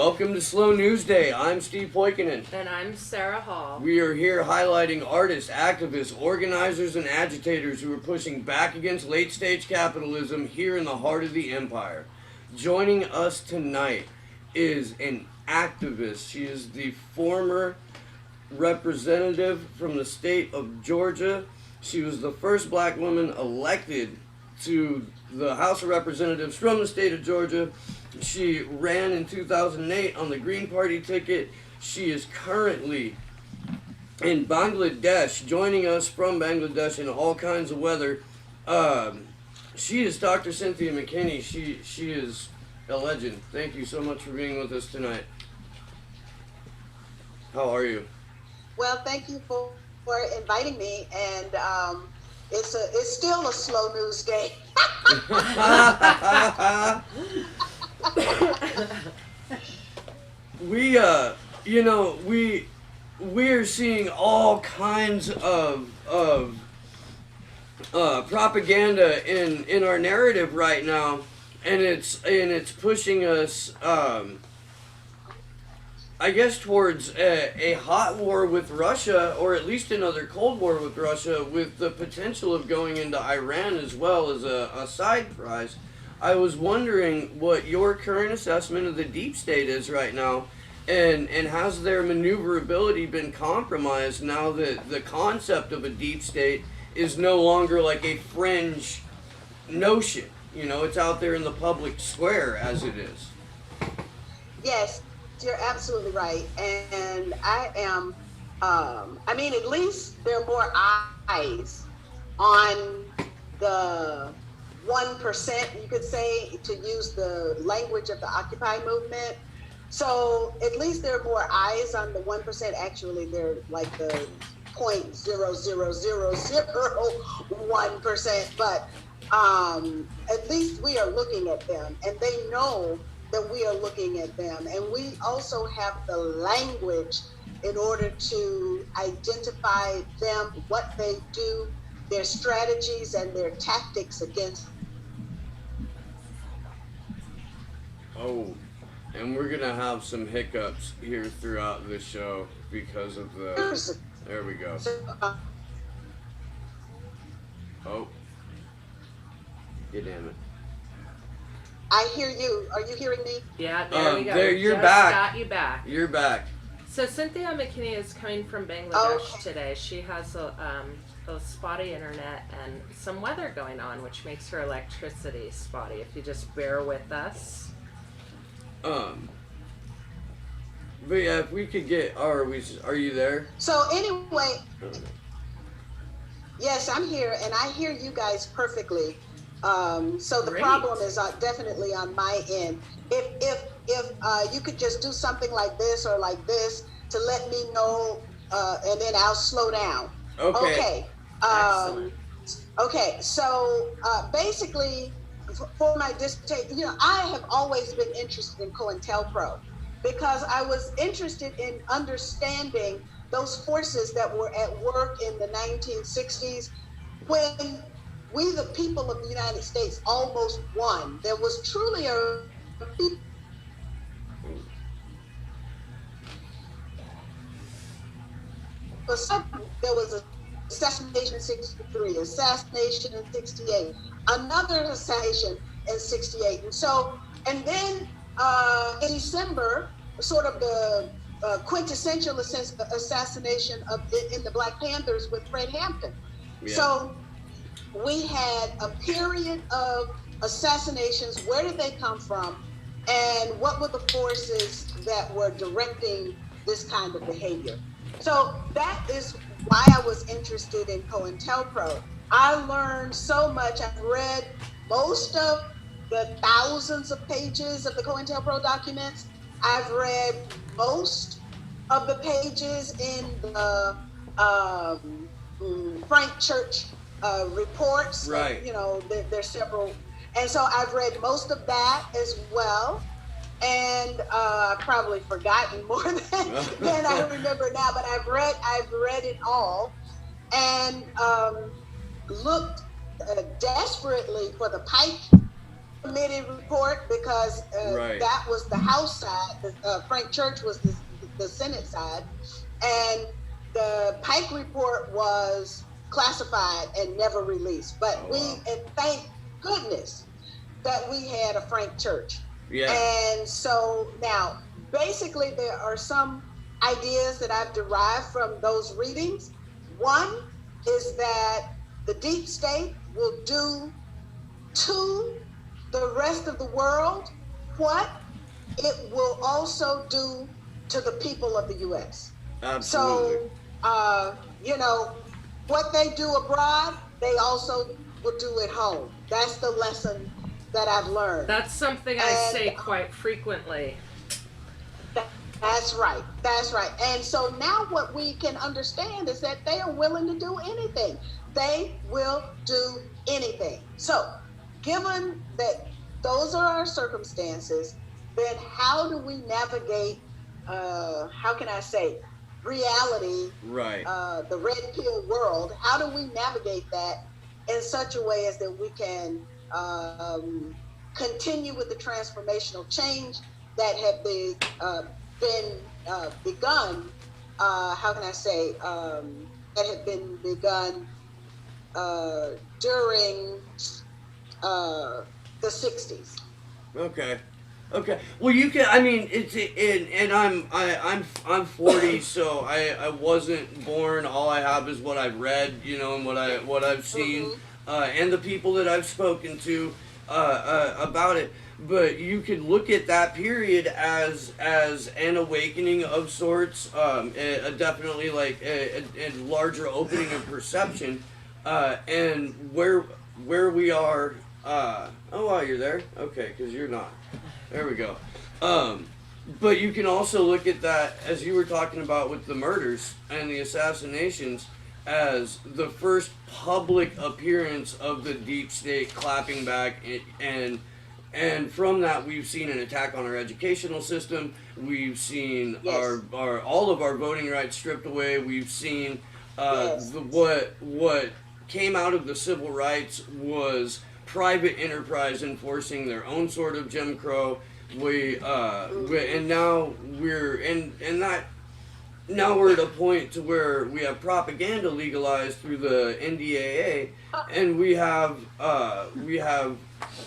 Welcome to Slow News Day. I'm Steve Poikinen. And I'm Sarah Hall. We are here highlighting artists, activists, organizers, and agitators who are pushing back against late-stage capitalism here in the heart of the empire. Joining us tonight is an activist. She is the former representative from the state of Georgia. She was the first black woman elected to the House of Representatives from the state of Georgia. She ran in 2008 on the Green Party ticket. She is currently in Bangladesh, joining us from Bangladesh in all kinds of weather. She is Dr. Cynthia McKinney. She is a legend. Thank you so much for being with us tonight. How are you? Well, thank you for inviting me, and it's still a slow news day. We're seeing all kinds of propaganda in our narrative right now, and it's pushing us I guess towards a hot war with Russia, or at least another Cold War with Russia, with the potential of going into Iran as well as a side prize. I was wondering what your current assessment of the deep state is right now, and has their maneuverability been compromised now that the concept of a deep state is no longer like a fringe notion? You know, it's out there in the public square as it is. Yes, you're absolutely right. And I am, at least there are more eyes on the 1%, you could say, to use the language of the Occupy movement. So at least there are more eyes on the 1%. Actually, they're like the 0.00001%, but at least we are looking at them, and they know that we are looking at them. And we also have the language in order to identify them, what they do, their strategies and their tactics against. Oh, and we're gonna have some hiccups here throughout the show because of the. There we go. Oh, you damn it! I hear you. Are you hearing me? Yeah, there we go. There, you're Just back. Got you back. You're back. So Cynthia McKinney is coming from Bangladesh today. She has a spotty internet and some weather going on, which makes her electricity spotty. If you just bear with us. But yeah, if we could get, are you there? So anyway, yes, I'm here, and I hear you guys perfectly. So the Great. problem is definitely on my end. If you could just do something like this or like this to let me know, and then I'll slow down. Okay. Excellent. Okay. So basically, for my dissertation, I have always been interested in COINTELPRO because I was interested in understanding those forces that were at work in the 1960s when we, the people of the United States, almost won. There was truly a there was assassination in 63, assassination in 68, another assassination in 68. And then in December, sort of the quintessential assassination in the Black Panthers with Fred Hampton. Yeah. So we had a period of assassinations. Where did they come from? And what were the forces that were directing this kind of behavior? So that is why I was interested in COINTELPRO. I learned so much. I've read most of the thousands of pages of the COINTELPRO documents. I've read most of the pages in the Frank Church reports. Right. There's several. And so I've read most of that as well. And I've probably forgotten more than I remember now, but I've read it all, and looked desperately for the pipe committee report because Right. that was the House side. Frank Church was the Senate side, and the Pike report was classified and never released. But Oh, wow. and thank goodness that we had a Frank Church. Yeah. And so now, basically, there are some ideas that I've derived from those readings. One is that the deep state will do to the rest of the world what it will also do to the people of the U.S. Absolutely. So, what they do abroad, they also will do at home. That's the lesson that I've learned. That's something I say quite frequently. That's right. That's right. And so now what we can understand is that they are willing to do anything. They will do anything. So, given that those are our circumstances, then how do we navigate, how can I say, reality, Right. the red pill world? How do we navigate that in such a way as that we can continue with the transformational change that have been begun, how can I say, that have been begun during the 60s. Okay. Okay. Well, you can. I mean, and I'm 40, so I wasn't born. All I have is what I've read, and what I've seen, and the people that I've spoken to about it. But you could look at that period as an awakening of sorts, definitely like a larger opening of perception, and where we are. Wow, you're there? Okay, because you're not. There we go. But you can also look at that, as you were talking about with the murders and the assassinations, as the first public appearance of the deep state clapping back, and from that we've seen an attack on our educational system. We've seen Yes. our all of our voting rights stripped away. We've seen Yes. what came out of the civil rights was private enterprise enforcing their own sort of Jim Crow. And now now we're at a point to where we have propaganda legalized through the NDAA, and we have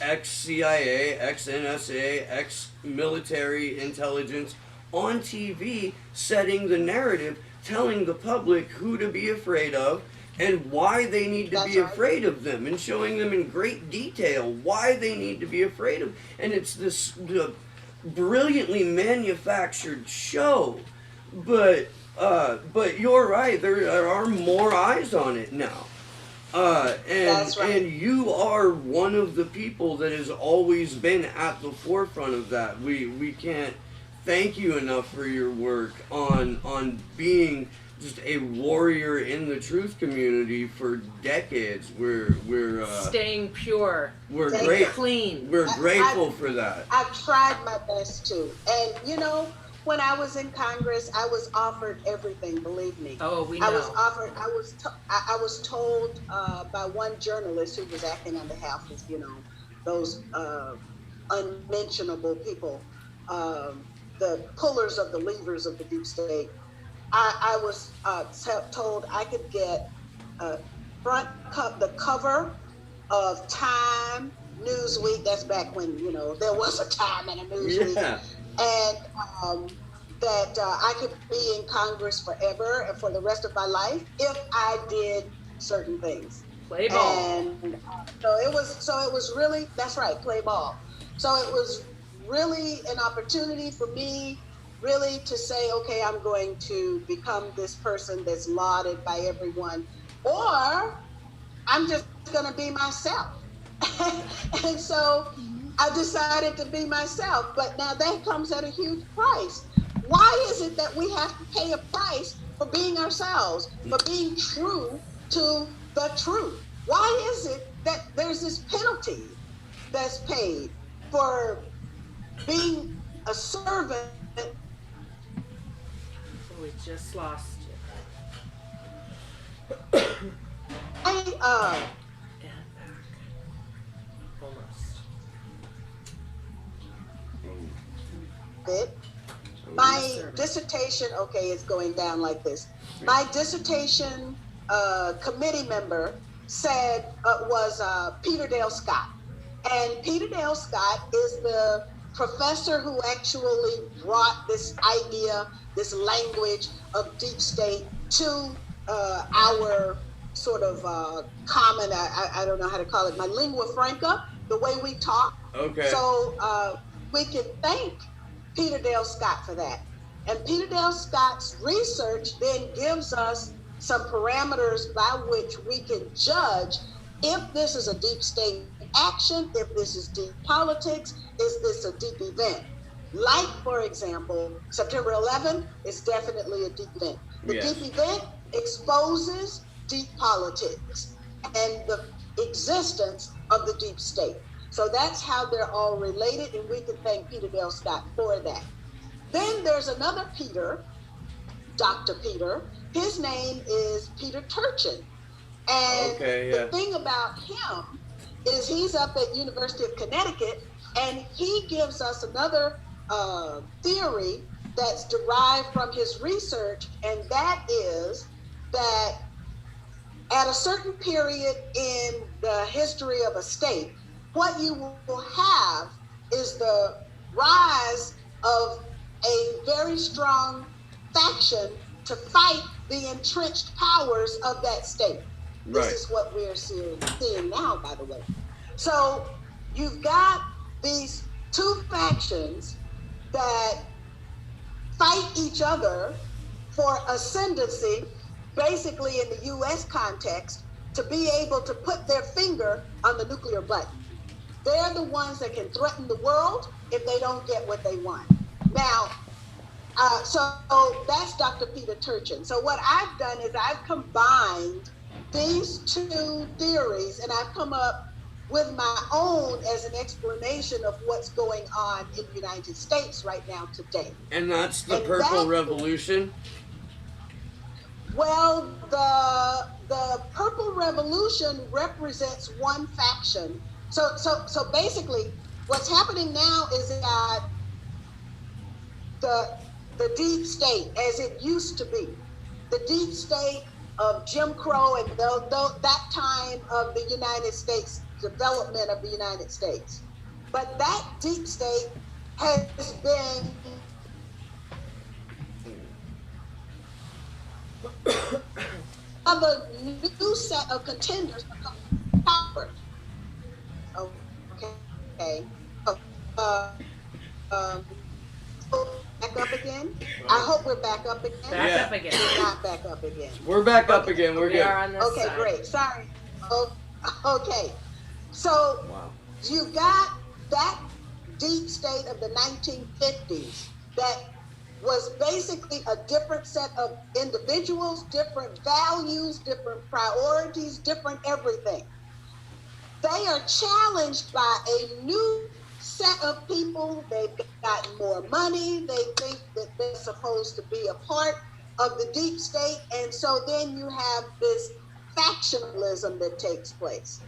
ex-CIA, ex-NSA, ex-military intelligence on TV setting the narrative, telling the public who to be afraid of and why they need to be afraid of them, and showing them in great detail why they need to be afraid of. And it's this brilliantly manufactured show, but you're right. There are more eyes on it now, That's right. and you are one of the people that has always been at the forefront of that. We can't thank you enough for your work on being just a warrior in the truth community for decades. We're Staying pure. We're Staying great. Clean. We're grateful for that. I've tried my best to. And when I was in Congress, I was offered everything, believe me. Oh, we know. I was told by one journalist who was acting on behalf of, those unmentionable people, the pullers of the levers of the deep state. I was told I could get the cover of Time, Newsweek. That's back when there was a Time and a Newsweek, Yeah. and that I could be in Congress forever and for the rest of my life if I did certain things. Play ball. And so it was really, that's right, play ball. So it was really an opportunity for me really to say, okay, I'm going to become this person that's lauded by everyone, or I'm just going to be myself. And so I decided to be myself, but now that comes at a huge price. Why is it that we have to pay a price for being ourselves, for being true to the truth? Why is it that there's this penalty that's paid for being a servant? We just lost you. I And back. Almost. it. My dissertation, okay, it's going down like this. My dissertation committee member said was Peter Dale Scott. And Peter Dale Scott is the professor who actually brought this idea, this language of deep state to our sort of common, I don't know how to call it, my lingua franca, the way we talk. Okay. So we can thank Peter Dale Scott for that. And Peter Dale Scott's research then gives us some parameters by which we can judge if this is a deep state action, if this is deep politics, is this a deep event? Like, for example, September 11th is definitely a deep event. The deep event exposes deep politics and the existence of the deep state. So that's how they're all related, and we can thank Peter Dale Scott for that. Then there's another Peter, Dr. Peter. His name is Peter Turchin. And the thing about him is he's up at University of Connecticut, and he gives us another theory that's derived from his research, and that is that at a certain period in the history of a state, what you will have is the rise of a very strong faction to fight the entrenched powers of that state. This is what we're seeing now, by the way. So you've got these two factions that fight each other for ascendancy, basically in the U.S. context, to be able to put their finger on the nuclear button. They're the ones that can threaten the world if they don't get what they want. Now, so that's Dr. Peter Turchin. So what I've done is I've combined these two theories, and I've come up with my own as an explanation of what's going on in the United States right now today. And that's the Purple Revolution? Well, the Purple Revolution represents one faction. So basically, what's happening now is that the deep state, as it used to be, the deep state of Jim Crow and that time of the United States, development of the United States. But that deep state has been of a new set of contenders become power. Okay. Back up again? I hope we're back up again. Back up again. We're not back up again. We're back up again. We're We good. are on this Okay, side. great. Sorry. Okay. So you've got that deep state of the 1950s that was basically a different set of individuals, different values, different priorities, different everything. They are challenged by a new set of people. They've gotten more money. They think that they're supposed to be a part of the deep state. And so then you have this factionalism that takes place.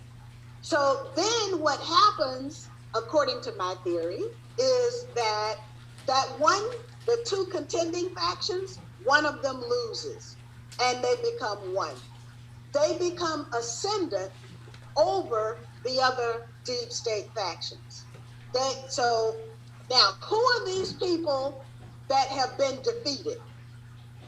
So then what happens, according to my theory, is that the two contending factions, one of them loses and they become one. They become ascendant over the other deep state factions. So now, who are these people that have been defeated?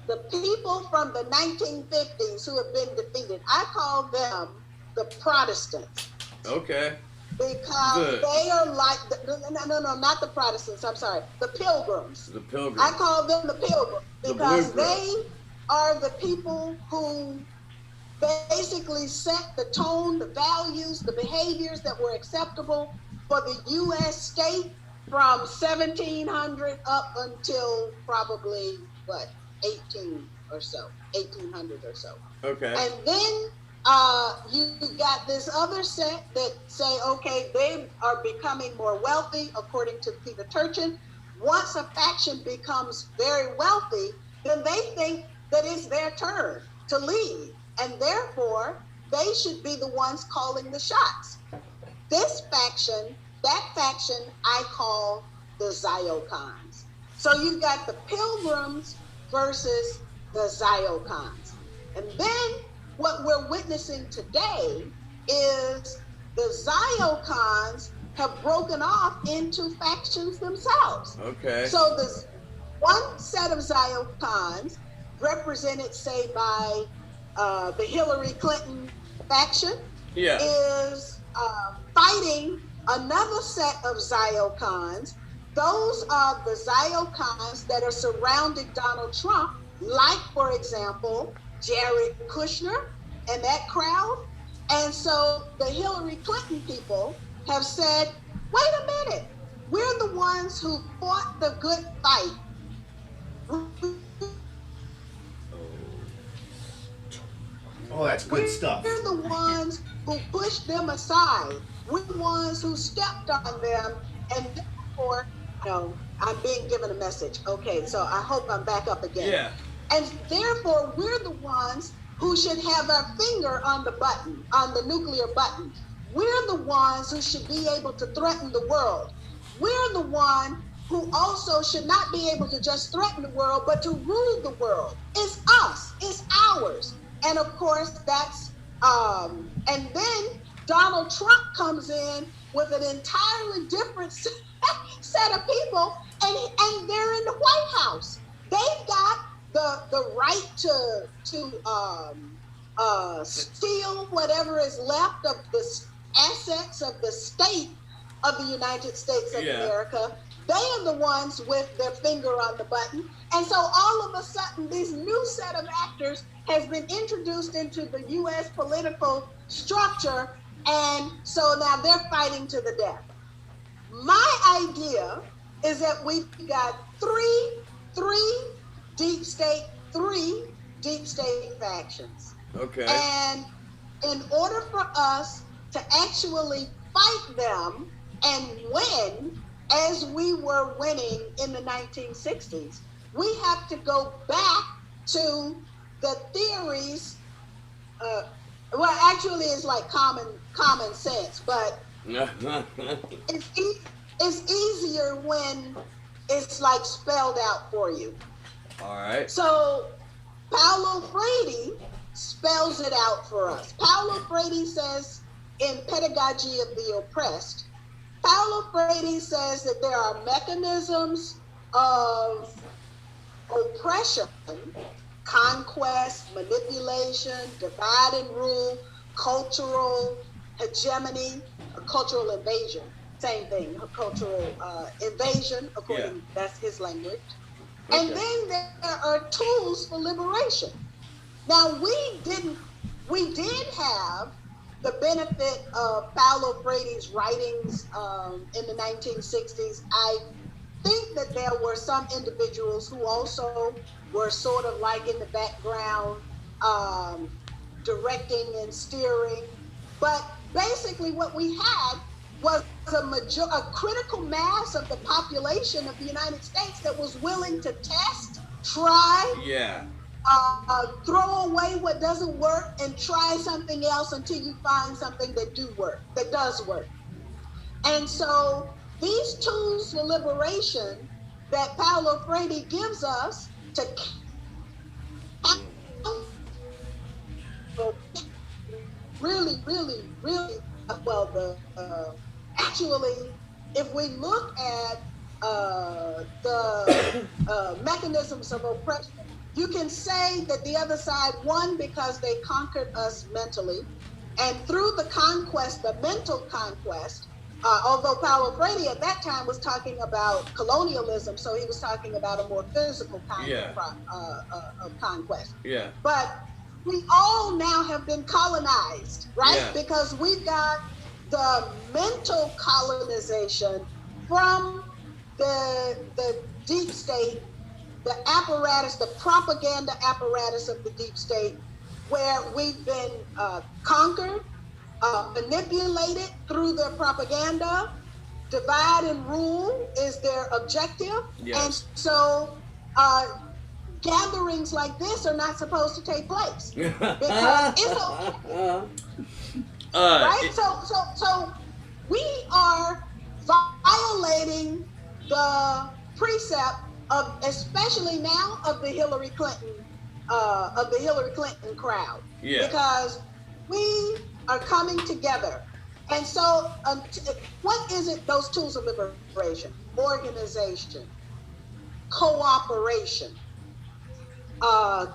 The people from the 1950s who have been defeated, I call them the Protestants. Okay. Because they are like, no, not the Protestants, I'm sorry, the Pilgrims. The Pilgrims. I call them the Pilgrims because the they are the people who basically set the tone, the values, the behaviors that were acceptable for the U.S. state from 1700 up until probably, 1800 or so. Okay. And then you got this other set that say, okay, they are becoming more wealthy, according to Peter Turchin. Once a faction becomes very wealthy, then they think that it's their turn to lead. And therefore, they should be the ones calling the shots. This faction, that faction, I call the Ziocons. So you've got the pilgrims versus the Ziocons. And then what we're witnessing today is the Ziocons have broken off into factions themselves. Okay. So this one set of Ziocons, represented, say, by the Hillary Clinton faction, is fighting another set of Ziocons. Those are the Ziocons that are surrounding Donald Trump, like, for example, Jared Kushner and that crowd. And so the Hillary Clinton people have said, wait a minute, we're the ones who fought the good fight. Oh, that's good stuff. We're the ones who pushed them aside. We're the ones who stepped on them, and therefore, I'm being given a message. Okay, so I hope I'm back up again. Yeah. And therefore, we're the ones who should have our finger on the button, on the nuclear button. We're the ones who should be able to threaten the world. We're the one who also should not be able to just threaten the world, but to rule the world. It's us. It's ours. And of course, that's, and then Donald Trump comes in with an entirely different set of people, and they're in the White House. They've got the right to steal whatever is left of the assets of the state of the United States of America. They are the ones with their finger on the button. And so all of a sudden, this new set of actors has been introduced into the U.S. political structure. And so now they're fighting to the death. My idea is that we've got three deep state factions. Okay. And in order for us to actually fight them and win, as we were winning in the 1960s, we have to go back to the theories. Well, actually, it's like common sense, but it's easier when it's like spelled out for you. All right. So Paulo Freire spells it out for us. Paulo Freire says in Pedagogy of the Oppressed, Paulo Freire says that there are mechanisms of oppression, conquest, manipulation, divide and rule, cultural hegemony, cultural invasion. Same thing, cultural invasion, according, that's his language. Okay. And then there are tools for liberation. Now, we did have the benefit of Paulo Freire's writings in the 1960s. I think that there were some individuals who also were sort of like in the background, directing and steering. But basically what we had was a critical mass of the population of the United States that was willing to test, try, throw away what doesn't work and try something else until you find something that does work. And so these tools for liberation that Paulo Freire gives us to really, well, actually, if we look at the mechanisms of oppression, you can say that the other side won because they conquered us mentally. And through the conquest, the mental conquest, although Paulo Freire at that time was talking about colonialism, so he was talking about a more physical kind of conquest. Yeah. But we all now have been colonized, right? Yeah. Because we've got the mental colonization from the deep state, the apparatus, the propaganda apparatus of the deep state, where we've been conquered, manipulated through their propaganda. Divide and rule is their objective. Yes. And so gatherings like this are not supposed to take place because it's okay. Right? So we are violating the precept especially now of the Hillary Clinton crowd, Yeah. because we are coming together. And so, what is it? Those tools of liberation: organization, cooperation, what's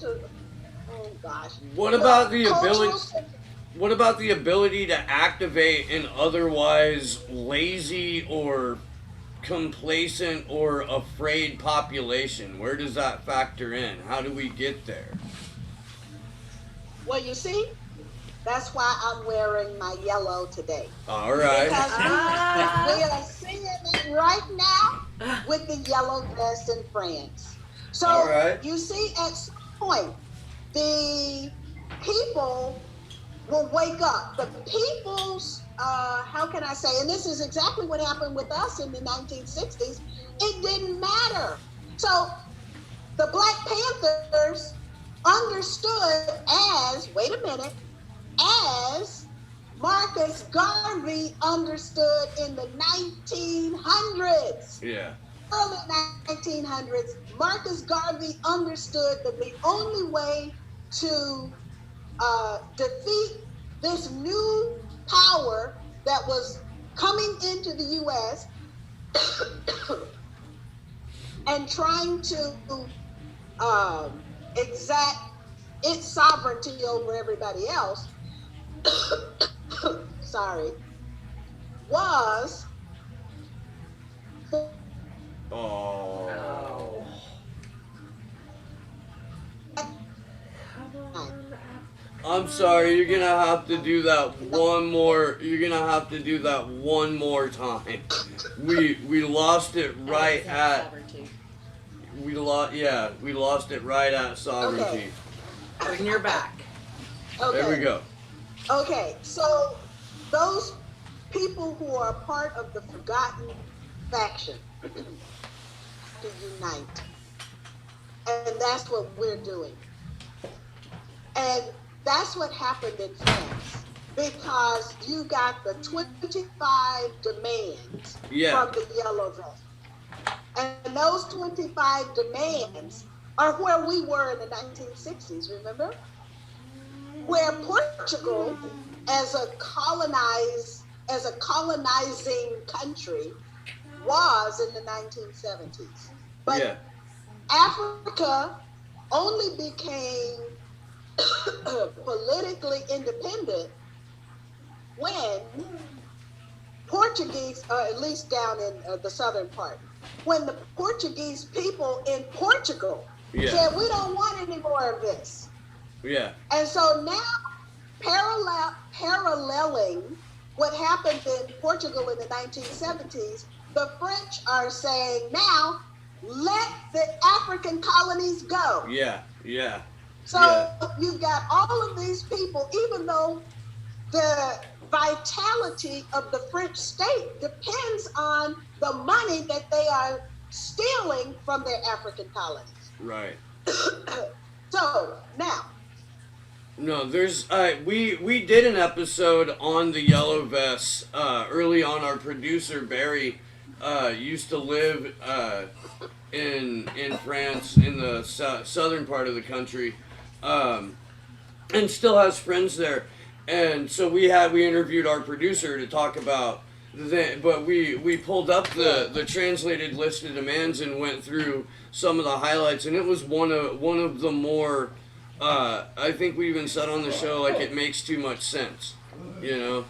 it? Oh gosh. What about the Cultural ability? What about the ability to activate an otherwise lazy or complacent or afraid population? Where does that factor in? How do we get there? Well, you see, that's why I'm wearing my yellow today. All right. Because we are seeing it right now with the yellow vest in France. So All right. you see, at some point, the people will wake up. The people's, how can I say, and this is exactly what happened with us in the 1960s, it didn't matter. So the Black Panthers understood as, wait a minute, as Marcus Garvey understood in the 1900s. Yeah. Early 1900s, Marcus Garvey understood that the only way to defeat this new power that was coming into the U.S. and trying to exact its sovereignty over everybody else, sorry, was Oh. I'm sorry, you're gonna have to do that one more. You're gonna have to do that one more time. We lost it right at. We lost it right at sovereignty. Okay. Bring your back. Okay. There we go. Okay, so those people who are part of the forgotten faction to unite. And that's what we're doing. And that's what happened in France, because you got the 25 demands from the Yellow Vest. And those 25 demands are where we were in the 1960s, remember? Where Portugal, as a colonizing country, was in the 1970s. But Africa only became politically independent when Portuguese, at least down in the southern part, when the Portuguese people in Portugal said, we don't want any more of this. Yeah. And so now, paralleling what happened in Portugal in the 1970s, the French are saying now, let the African colonies go. Yeah. So you've got all of these people, even though the vitality of the French state depends on the money that they are stealing from their African colonies. Right. So now. No, there's we did an episode on the Yellow Vests early on. Our producer Barry used to live in France, in the southern part of the country, and still has friends there. And so we interviewed our producer to talk about but we pulled up the translated list of demands and went through some of the highlights, and it was one of the more I think we even said on the show, like, it makes too much sense, you know.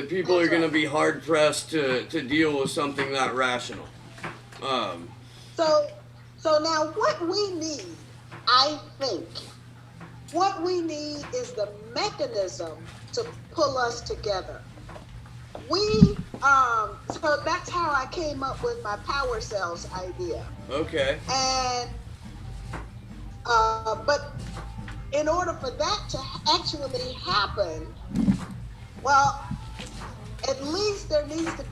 People are going to be hard pressed to deal with something that rational. So now what we need, I think, what we need is the mechanism to pull us together. So that's how I came up with my power cells idea. Okay. And but in order for that to actually happen, well, at least there needs to.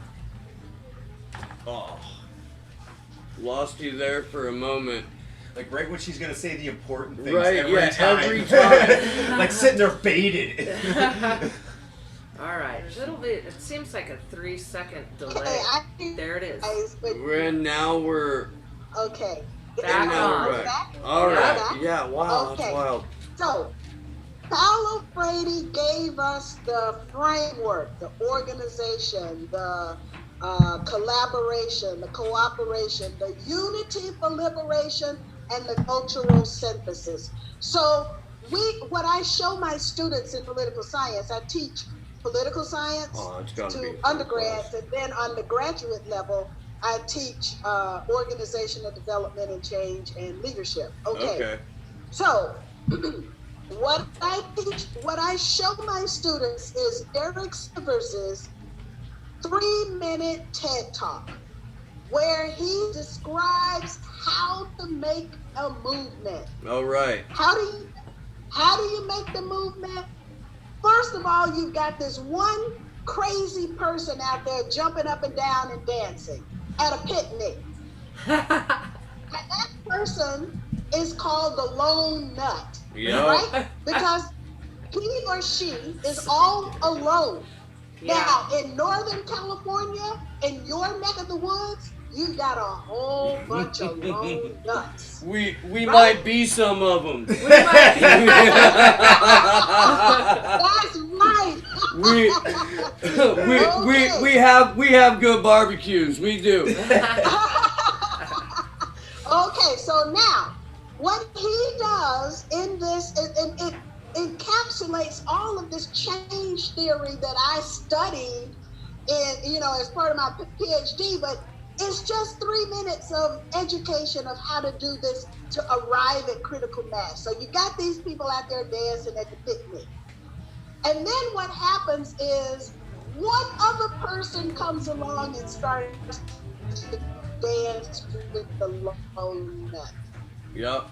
Oh, lost you there for a moment. Like right when she's gonna say the important things, right? Every time. Every time. Like sitting there baited. All right. It seems like a 3-second delay. Okay, There it is. Now we're Okay. Back on. we're back. Back? All We're right. back? Yeah. Wow. Okay. That's wild. So, Paulo Freire gave us the framework, the organization, the collaboration, the cooperation, the unity for liberation, and the cultural synthesis. So, what I show my students in political science, I teach political science It's gotta be to a undergrads, class. and then on the graduate level, I teach organizational development and change and leadership. Okay. So, what I show my students is Derek Sivers' 3-minute TED Talk, where he describes how to make a movement. All right. How do you make the movement? First of all, you've got this one crazy person out there jumping up and down and dancing at a picnic. And that person is called the lone nut. Yeah. Right? Because he or she is all alone. Yeah. Now, in Northern California, in your neck of the woods, you've got a whole bunch of lone nuts. We Right? might be some of them. That's right. we have good barbecues. We do. Okay, so now, what he does in this, it encapsulates all of this change theory that I studied as part of my PhD, but it's just 3 minutes of education of how to do this to arrive at critical mass. So you got these people out there dancing at the picnic. And then what happens is one other person comes along and starts to dance with the lone nut. Yep.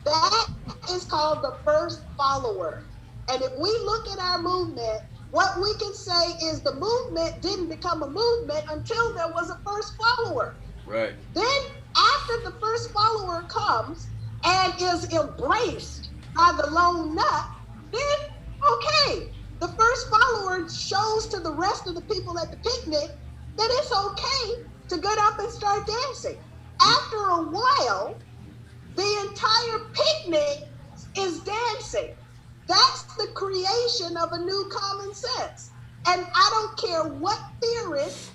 That is called the first follower. And if we look at our movement, what we can say is the movement didn't become a movement until there was a first follower. Right. Then after the first follower comes and is embraced by the lone nut, then okay, the first follower shows to the rest of the people at the picnic that it's okay to get up and start dancing. After a while, the entire picnic is dancing. That's the creation of a new common sense. And I don't care what theorist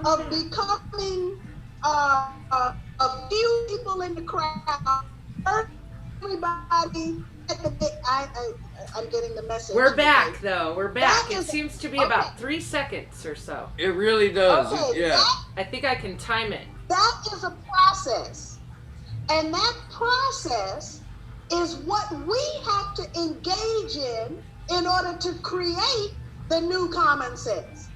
of becoming a few people in the crowd, everybody at the I'm getting the message. We're back, though. We're back. It is- seems to be okay. about 3 seconds or so. It really does. Okay, Yeah. I think I can time it. that is a process. And that process is what we have to engage in order to create the new common sense.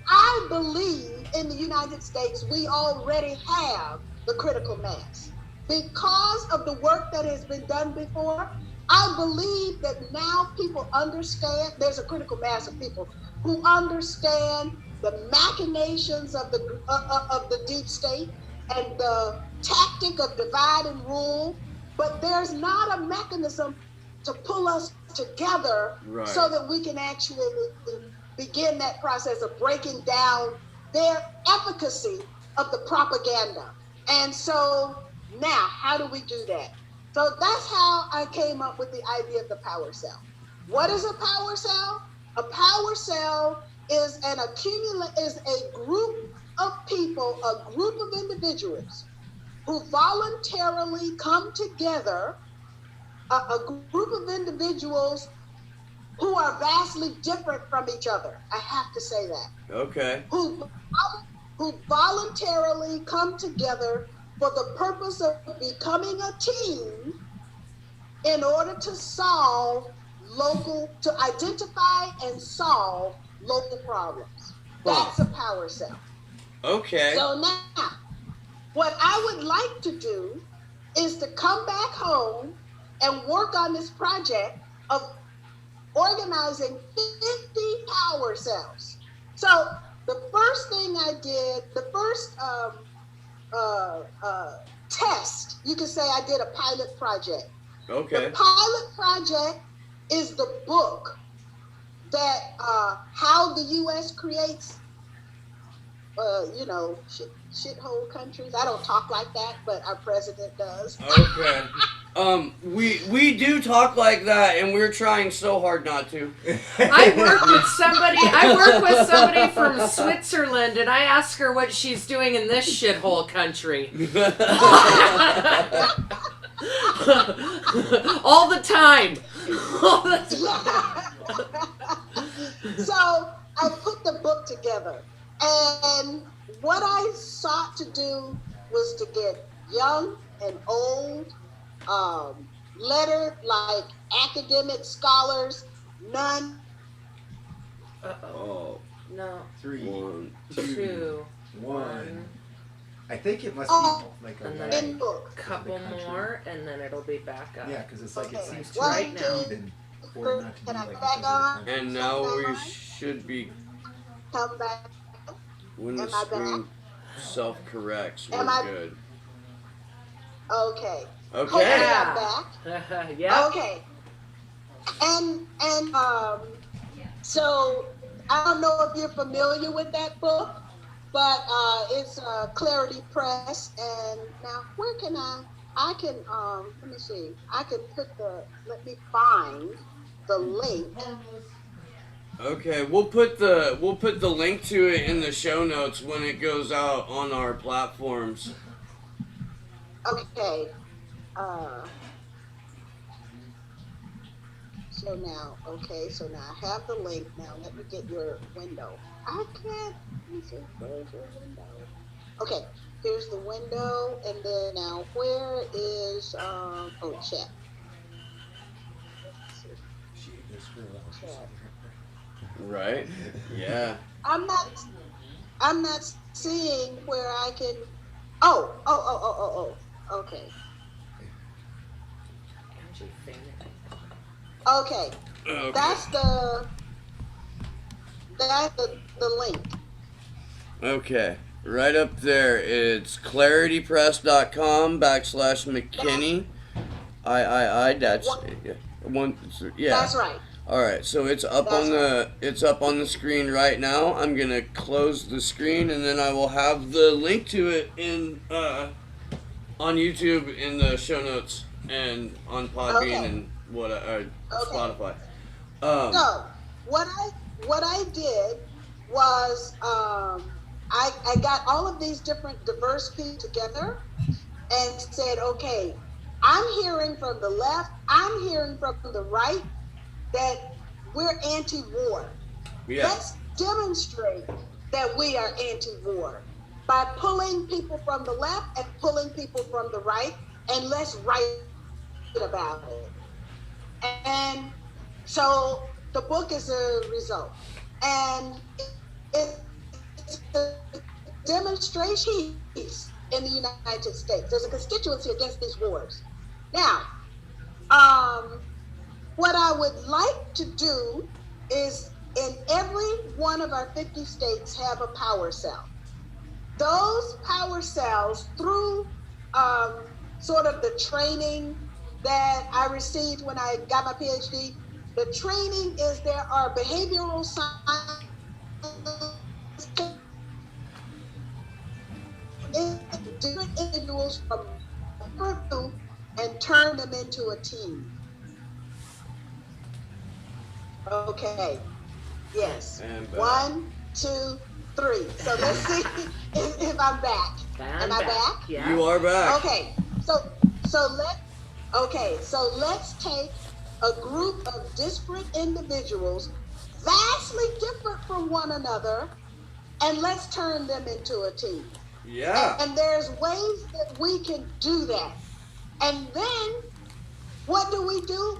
I believe in the United States we already have the critical mass. Because of the work that has been done before, I believe that now people understand, there's a critical mass of people who understand the machinations of the deep state and the tactic of divide and rule, but there's not a mechanism to pull us together Right. so that we can actually begin that process of breaking down their efficacy of the propaganda. And so now, how do we do that? So that's how I came up with the idea of the power cell. What is a power cell? A power cell is a group of people, a group of individuals who voluntarily come together, a group of individuals who are vastly different from each other. I have to say that. Okay. Who voluntarily come together for the purpose of becoming a team in order to to identify and solve local problems. That's a power cell. Okay. So now, what I would like to do is to come back home and work on this project of organizing 50 power cells. So the first thing I did, the first test. You can say I did a pilot project. Okay. The pilot project is the book that how the U.S. creates, shithole countries. I don't talk like that, but our president does. Okay. We do talk like that, and we're trying so hard not to. I work with somebody from Switzerland, and I ask her what she's doing in this shithole country. All the time. So I put the book together, and what I sought to do was to get young and old, lettered, like academic scholars, none. Oh, No. 3, 1, 2, 1. I think it must be like a And lag. then in book. couple more, and then it'll be back up. Yeah, because it's like it Okay. seems too Right now. even for it not to be Can I like go back because of the on? country. and now we should be Come back. when the Am I screen self-corrects. We're Am I- good. Okay. Hopefully Okay. I'm back. Yeah. Okay. And so I don't know if you're familiar with that book, but it's Clarity Press. And now where can I can let me see. I can let me find the link. Okay, we'll put the link to it in the show notes when it goes out on our platforms. Okay. So now I have the link. Now let me get your window. I can't. Let me see. Where's your window? Okay. Here's the window, and then now where is chat? Let's see. She is for a while. Chat. Right? Yeah. I'm not seeing where I can. Okay. Angie fainted. Okay. Okay. That's the link. Okay. Right up there, it's claritypress.com/McKinney. That's one. Yeah. That's right. All right. So it's up on the screen right now. I'm gonna close the screen, and then I will have the link to it in on YouTube in the show notes and on Podbean Okay. and Spotify. So what I did was I got all of these different diverse people together and said, okay, I'm hearing from the left, I'm hearing from the right that we're anti-war. Yeah. Let's demonstrate that we are anti-war by pulling people from the left and pulling people from the right, and let's write about it. And so the book is a result. And it's a demonstration in the United States. There's a constituency against these wars. Now, what I would like to do is in every one of our 50 states have a power cell. Those power cells, through sort of the training that I received when I got my PhD, the training is there are behavioral science different individuals from a group and turn them into a team. Okay. Yes. And back. 1, 2, 3. So let's see if I'm back. Am I back? Yeah. You are back. Okay. So let's take a group of disparate individuals, vastly different from one another, and let's turn them into a team. Yeah. And there's ways that we can do that. And then what do?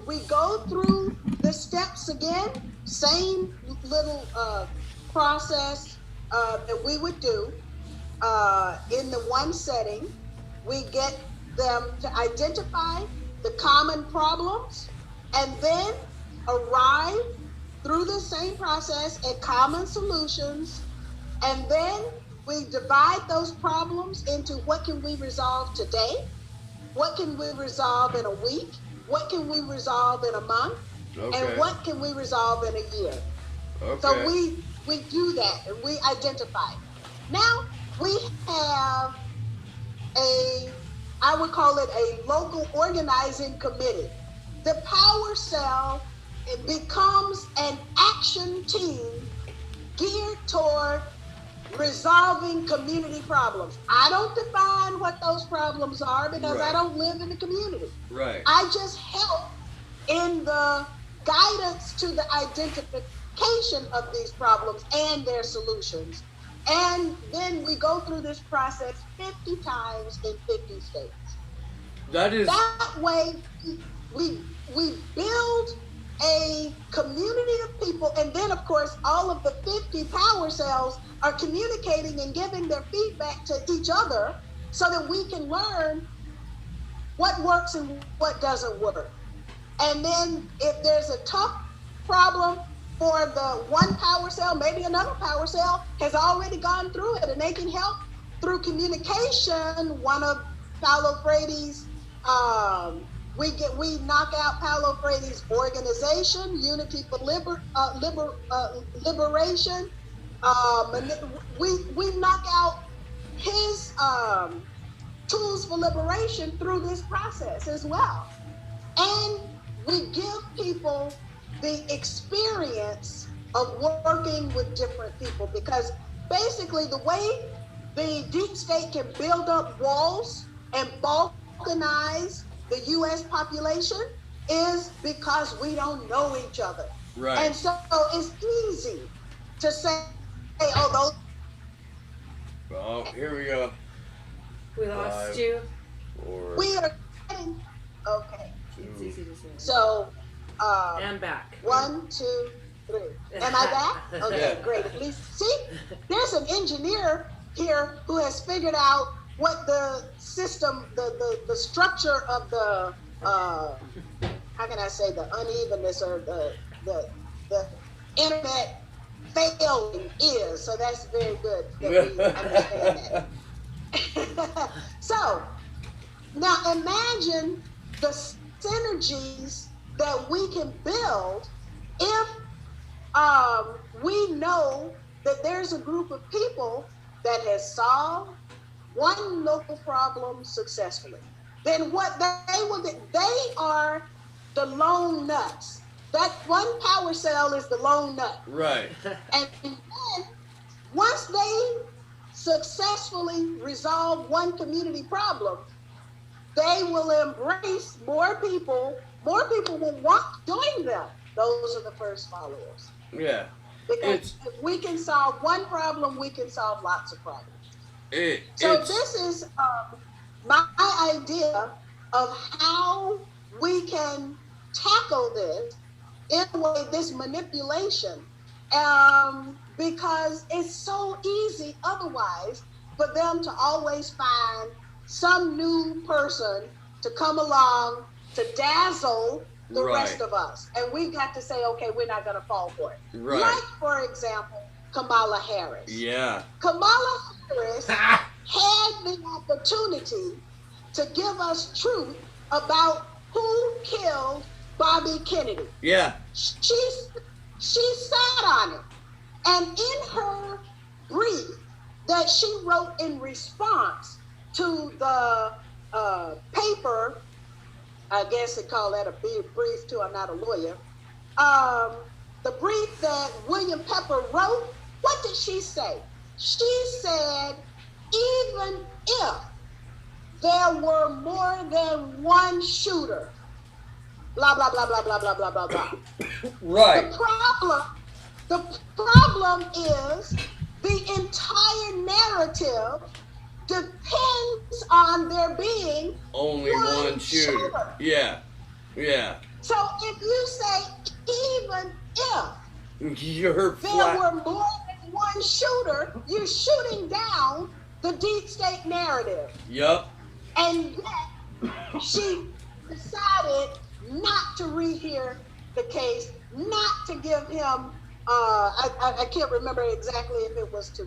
We go through the steps again, same little process that we would do in the one setting. We get them to identify the common problems and then arrive through the same process at common solutions. And then we divide those problems into what can we resolve today, what can we resolve in a week, what can we resolve in a month, and what can we resolve in a year. So we do that and we identify. Now we have I would call it a local organizing committee. The power cell, it becomes an action team geared toward resolving community problems. I don't define what those problems are because I don't live in the community. Right. I just help in the guidance to the identification of these problems and their solutions. And then we go through this process 50 times in 50 states. That way we build a community of people, and then of course all of the 50 power cells are communicating and giving their feedback to each other so that we can learn what works and what doesn't work. And then if there's a tough problem for the one power cell, maybe another power cell has already gone through it and they can help through communication. One of Paulo Freire's, we knock out Paulo Freire's organization, Unity for Liberation. We knock out his tools for liberation through this process as well. And we give people the experience of working with different people, because basically the way the deep state can build up walls and balkanize the U.S. population is because we don't know each other. Right. And so it's easy to say, hey, oh, those. Oh, here we go. We lost you. We are getting, okay. It's easy to say. So, and back. 1, 2, 3. Am I back? Okay, great. At least, see, there's an engineer here who has figured out what the system, the structure of the, how can I say, the unevenness or the internet failing is. So that's very good that we understand that. So, now imagine the synergies that we can build if we know that there's a group of people that has solved one local problem successfully. Then what they will do, they are the lone nuts. That one power cell is the lone nut. Right. And then once they successfully resolve one community problem, they will embrace more people will want to join them. Those are the first followers. Yeah. Because if we can solve one problem, we can solve lots of problems. This is my idea of how we can tackle this in a way, this manipulation, because it's so easy otherwise for them to always find some new person to come along to dazzle the rest of us. And we've got to say, okay, we're not going to fall for it. Right. Like, for example, Kamala Harris. Yeah. Kamala Harris had the opportunity to give us truth about who killed Bobby Kennedy. Yeah. She sat on it. And in her brief that she wrote in response to the paper, I guess they call that a brief too, I'm not a lawyer, the brief that William Pepper wrote, what did she say? She said, even if there were more than one shooter, blah, blah, blah, blah, blah, blah, blah, blah, blah. Right. The problem is the entire narrative depends on there being only one shooter. Yeah. Yeah. So if you say even if there were more than one shooter, you're shooting down the deep state narrative. Yup. And yet she decided not to rehear the case, not to give him I can't remember exactly if it was to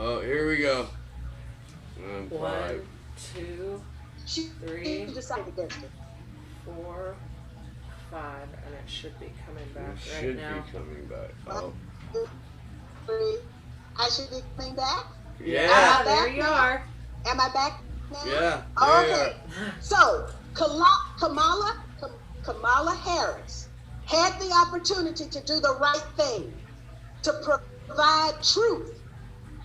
Oh, here we go. 1, 5. 2, She 3, decided against it. 4, 5, and it should be coming back It right should now. be coming back. Oh. 3. I should be coming back. Yeah. Ah, there you are. Am I back now? Yeah. There you Okay. So Kamala Harris had the opportunity to do the right thing, to provide truth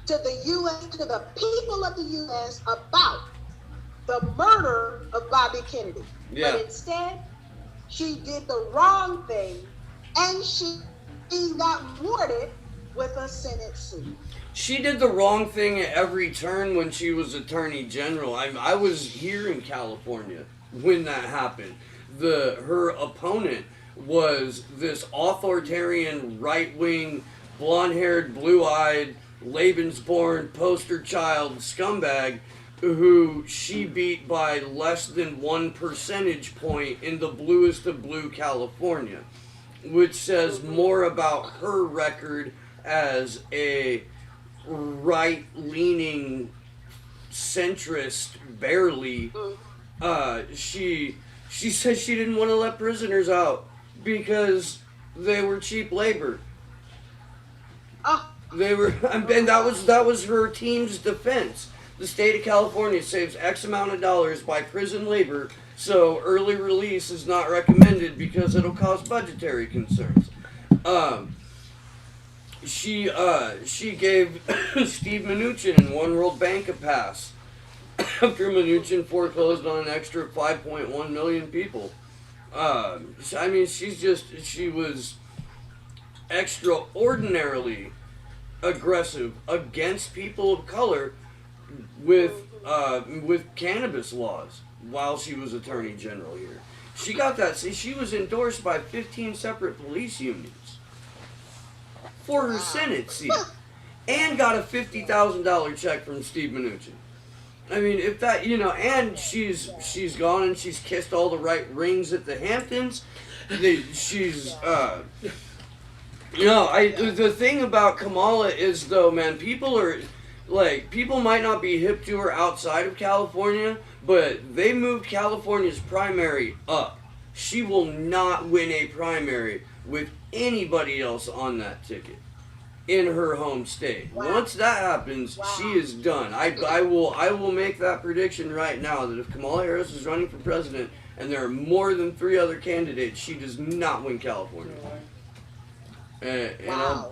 to the U.S., to the people of the U.S. about the murder of Bobby Kennedy. Yeah. But instead, she did the wrong thing, and she got rewarded with a Senate seat. She did the wrong thing at every turn when she was Attorney General. I was here in California when that happened. Her opponent was this authoritarian, right-wing, blonde-haired, blue-eyed, Lebensborn poster child scumbag who she beat by less than 1 percentage point in the bluest of blue California, which says more about her record as a right-leaning centrist, barely. She says she didn't want to let prisoners out because they were cheap labor. They were, and that was her team's defense. The state of California saves X amount of dollars by prison labor, so early release is not recommended because it'll cause budgetary concerns. She gave Steve Mnuchin and One World Bank a pass after Mnuchin foreclosed on an extra 5.1 million people. I mean, she was extraordinarily aggressive against people of color with cannabis laws while she was Attorney General here. She got that. See, she was endorsed by 15 separate police unions for her Senate seat, and got a $50,000 check from Steve Mnuchin. I mean, if that, and she's gone and she's kissed all the right rings at the Hamptons. The thing about Kamala is, though, man, people might not be hip to her outside of California, but they moved California's primary up. She will not win a primary with anybody else on that ticket in her home state. Wow. Once that happens, she is done. I will make that prediction right now that if Kamala Harris is running for president and there are more than 3 other candidates, she does not win California. Wow.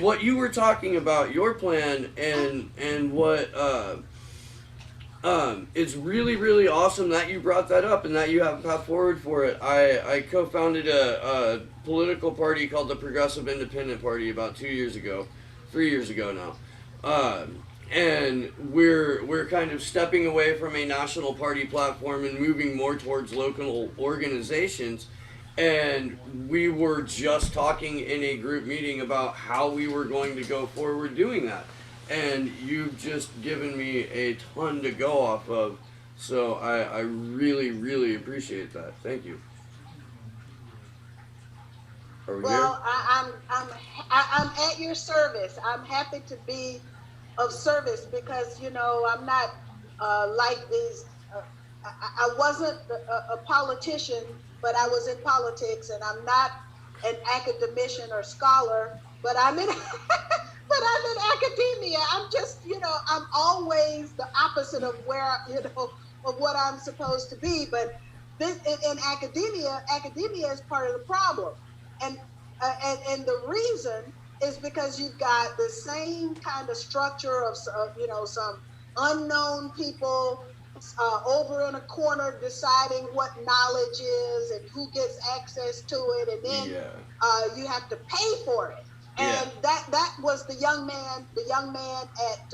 What you were talking about, your plan, and what it's really, really awesome that you brought that up and that you have a path forward for it. I co-founded a political party called the Progressive Independent Party about 3 years ago now. And we're kind of stepping away from a national party platform and moving more towards local organizations. And we were just talking in a group meeting about how we were going to go forward doing that. And you've just given me a ton to go off of. So I really, really appreciate that. Thank you. Are we Well, I'm at your service. I'm happy to be of service because I'm not like these. I wasn't a politician, but I was in politics, and I'm not an academician or scholar, but I'm in academia. I'm just I'm always the opposite of where of what I'm supposed to be. But this in academia is part of the problem, and the reason is because you've got the same kind of structure of some unknown people over in a corner deciding what knowledge is and who gets access to it, and then you have to pay for it. And that was the young man at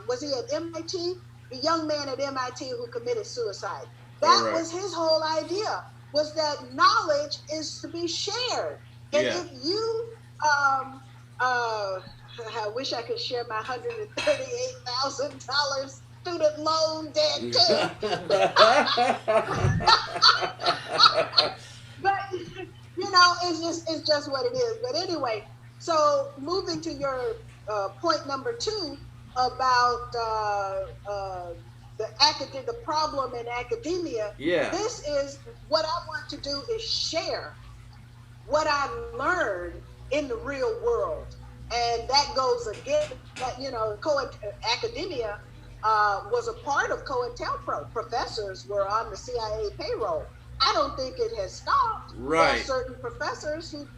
was he at MIT? The young man at MIT who committed suicide. That was his whole idea, was that knowledge is to be shared. And if you I wish I could share my $138,000 student loan debt too. But it's just what it is. But anyway, So moving to your point number 2 about the problem in academia. Yeah. This is what I want to do is share what I learned in the real world, and that goes against that. Academia was a part of COINTELPRO. Professors were on the CIA payroll. I don't think it has stopped. Right. There are certain professors who,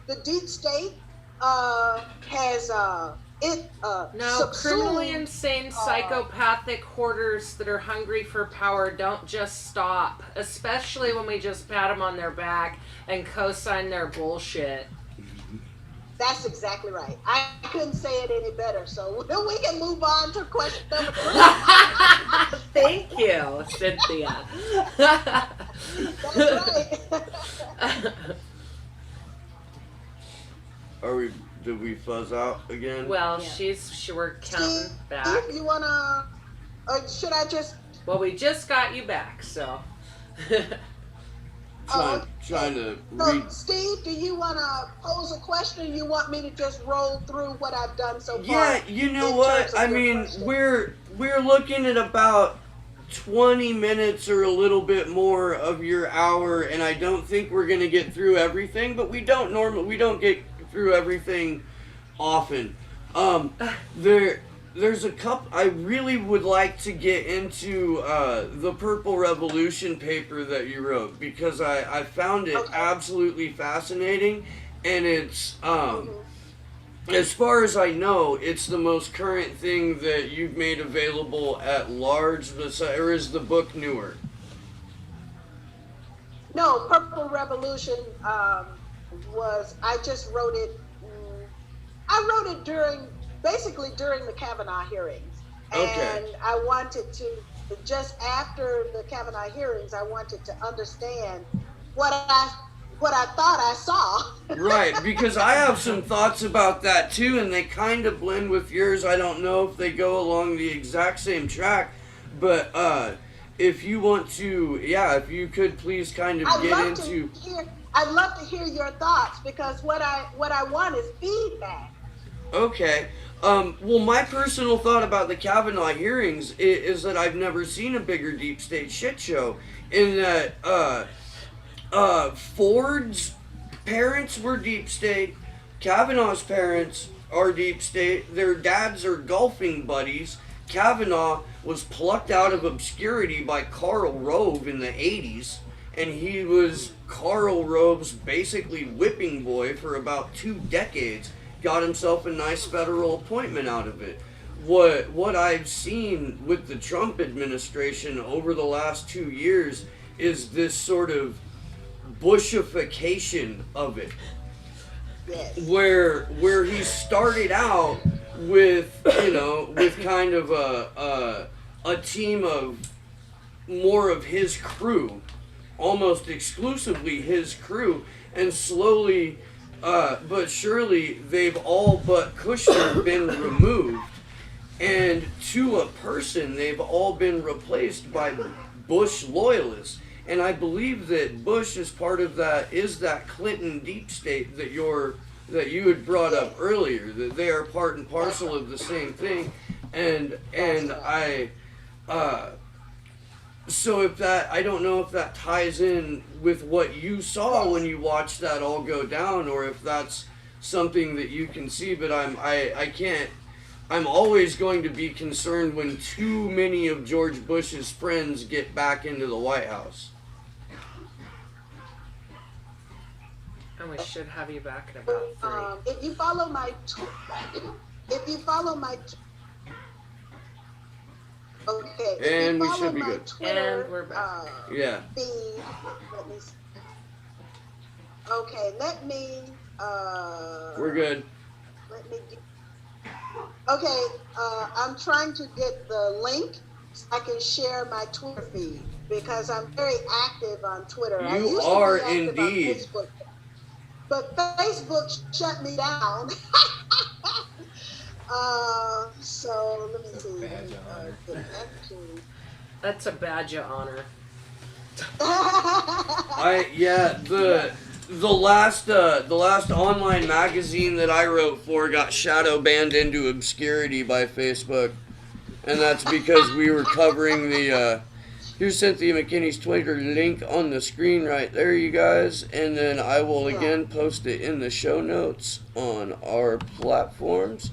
the deep state has criminally insane, psychopathic hoarders that are hungry for power don't just stop, especially when we just pat them on their back and co-sign their bullshit. That's exactly right. I couldn't say it any better. So we can move on to question number 3. Thank you, Cynthia. That's right. Did we fuzz out again? Well, Yeah. we're counting back. Steve, you wanna, or should I just? Well, we just got you back, so. Trying to So, read. Steve, do you want to pose a question, or you want me to just roll through what I've done so far? Yeah, you know in what? terms of I your mean, question? we're looking at about 20 minutes or a little bit more of your hour, and I don't think we're gonna get through everything, but we don't get through everything often. There's a couple. I really would like to get into the Purple Revolution paper that you wrote, because I found it absolutely fascinating, and it's as far as I know, it's the most current thing that you've made available at large. Or is the book newer? No, Purple Revolution I just wrote it. I wrote it during the Kavanaugh hearings. Okay. And I wanted to, just after the Kavanaugh hearings, I wanted to understand what I thought I saw. Right, because I have some thoughts about that too, and they kind of blend with yours. I don't know if they go along the exact same track, but if you want to, if you could please kind of get into. I'd love to hear your thoughts, because what I want is feedback. Okay. Well, my personal thought about the Kavanaugh hearings is that I've never seen a bigger deep state shit show. In that, Ford's parents were deep state, Kavanaugh's parents are deep state, their dads are golfing buddies. Kavanaugh was plucked out of obscurity by Karl Rove in the 80s, and he was Karl Rove's basically whipping boy for about 2 decades. Got himself a nice federal appointment out of it. What I've seen with the Trump administration over the last 2 years is this sort of Bushification of it. Yes. Where he started out with kind of a team of more of his crew, almost exclusively his crew, and slowly but surely they've all but Kushner been removed, and to a person they've all been replaced by Bush loyalists. And I believe that Bush is part of that Clinton deep state that you had brought up earlier, that they are part and parcel of the same thing. And so if that, I don't know if that ties in with what you saw when you watched that all go down, or if that's something that you can see, but I'm always going to be concerned when too many of George Bush's friends get back into the White House. And we should have you back in about 3. If you follow my okay. And we should be good. Twitter, And we're back. Yeah. Feed, let me. Okay, let me. We're good. Let me. Okay, I'm trying to get the link so I can share my Twitter feed, because I'm very active on Twitter. I You used to are be active indeed. on Facebook, but Facebook shut me down. So let me see. That's a badge of honor. the last online magazine that I wrote for got shadow banned into obscurity by Facebook, and that's because we were covering the. Here's Cynthia McKinney's Twitter link on the screen right there, you guys, and then I will again post it in the show notes on our platforms.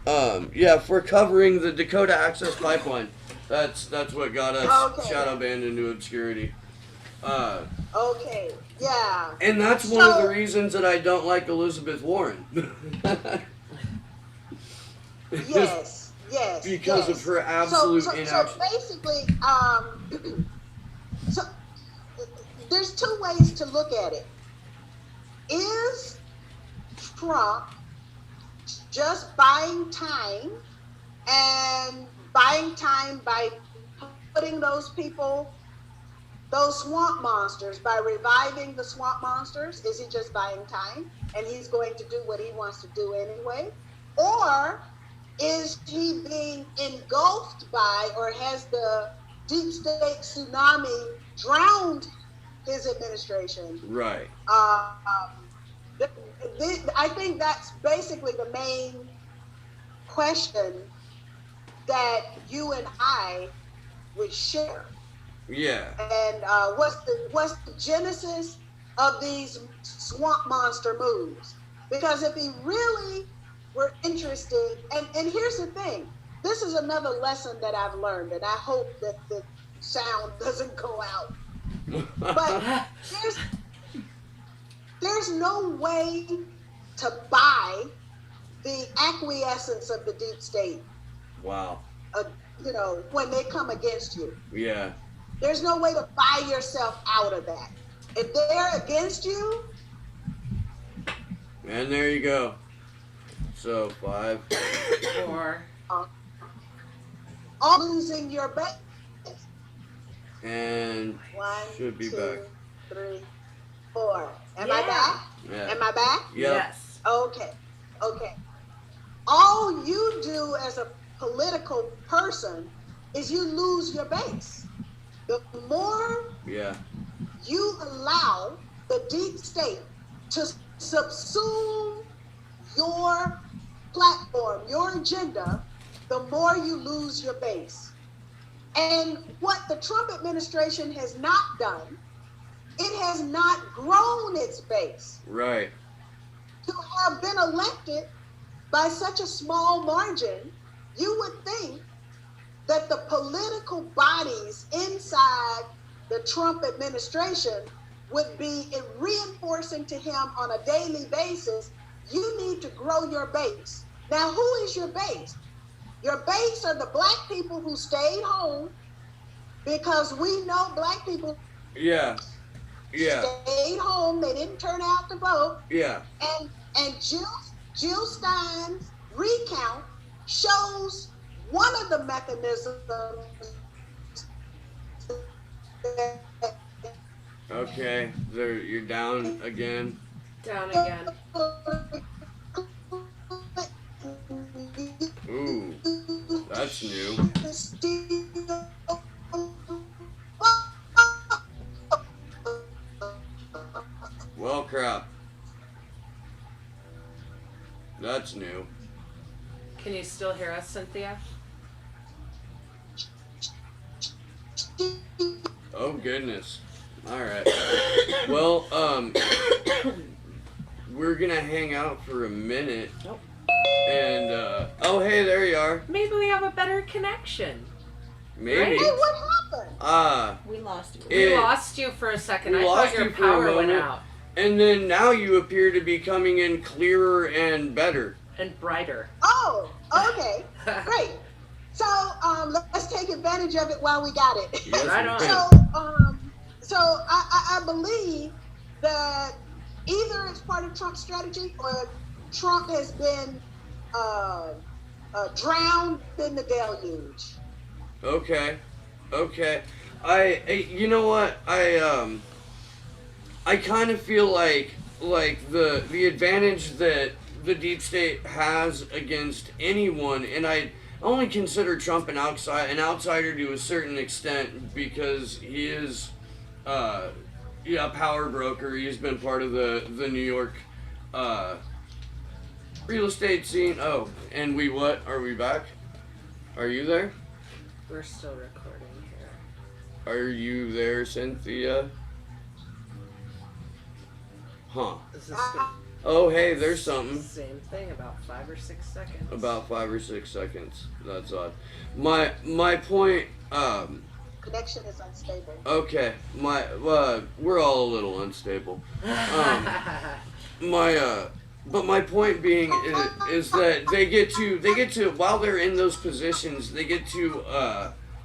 Yeah, for covering the Dakota Access Pipeline. That's what got us shadow banned into obscurity. Okay, yeah. And that's one of the reasons that I don't like Elizabeth Warren. Yes, because of her absolute inaction. So basically, so there's two ways to look at it. Is Trump just buying time, and buying time by putting those people, those swamp monsters, by reviving the swamp monsters? Is he just buying time and he's going to do what he wants to do anyway? Or is he being engulfed by, or has the deep state tsunami drowned his administration? Right. I think that's basically the main question that you and I would share. Yeah. And what's the genesis of these swamp monster moves? Because if he really were interested, and here's the thing, this is another lesson that I've learned, and I hope that the sound doesn't go out. But there's no way to buy the acquiescence of the deep state. Wow. When they come against you. Yeah. There's no way to buy yourself out of that. If they're against you. And there you go. So 5, 4. All losing your base. And 1, should be 2, back. 3, 4. Am Yeah. I back? Yeah. Am I back? Yep. Yes. Okay. All you do as a political person is you lose your base. The more you allow the deep state to subsume your platform, your agenda, the more you lose your base. And what the Trump administration has not done, it has not grown its base. Right. To have been elected by such a small margin, you would think that the political bodies inside the Trump administration would be reinforcing to him on a daily basis, you need to grow your base. Now, who is your base? Your base are the black people who stayed home, because we know black people stayed home. They didn't turn out to vote. Yeah. And Jill Stein's recount shows one of the mechanisms. Okay. You're down again. Down again. Ooh. That's new. Well, crap. That's new. Can you still hear us, Cynthia? Oh, goodness. All right. Well, we're gonna hang out for a minute. Nope. And oh, hey, there you are. Maybe we have a better connection. Maybe. Right? Hey, what happened? We lost you. We lost you for a second. We I lost thought your you for a power went moment. out. And then now you appear to be coming in clearer and better. And brighter. Oh, okay, great. So let's take advantage of it while we got it. Yes, Right we on. can. So I believe that either it's part of Trump's strategy, or Trump has been drowned in the deluge. Okay. You know what? I kind of feel like the advantage that the deep state has against anyone, and I only consider Trump an outsider to a certain extent, because he is Yeah, power broker. He's been part of the New York real estate scene. Oh, and we what? Are we back? Are you there? We're still recording here. Are you there, Cynthia? Huh. Is this gonna Oh, hey, there's something. same thing, about 5 or 6 seconds? About 5 or 6 seconds. That's odd. My point. Connection is unstable. Okay. We're all a little unstable. But my point being is that they get to while they're in those positions, they get to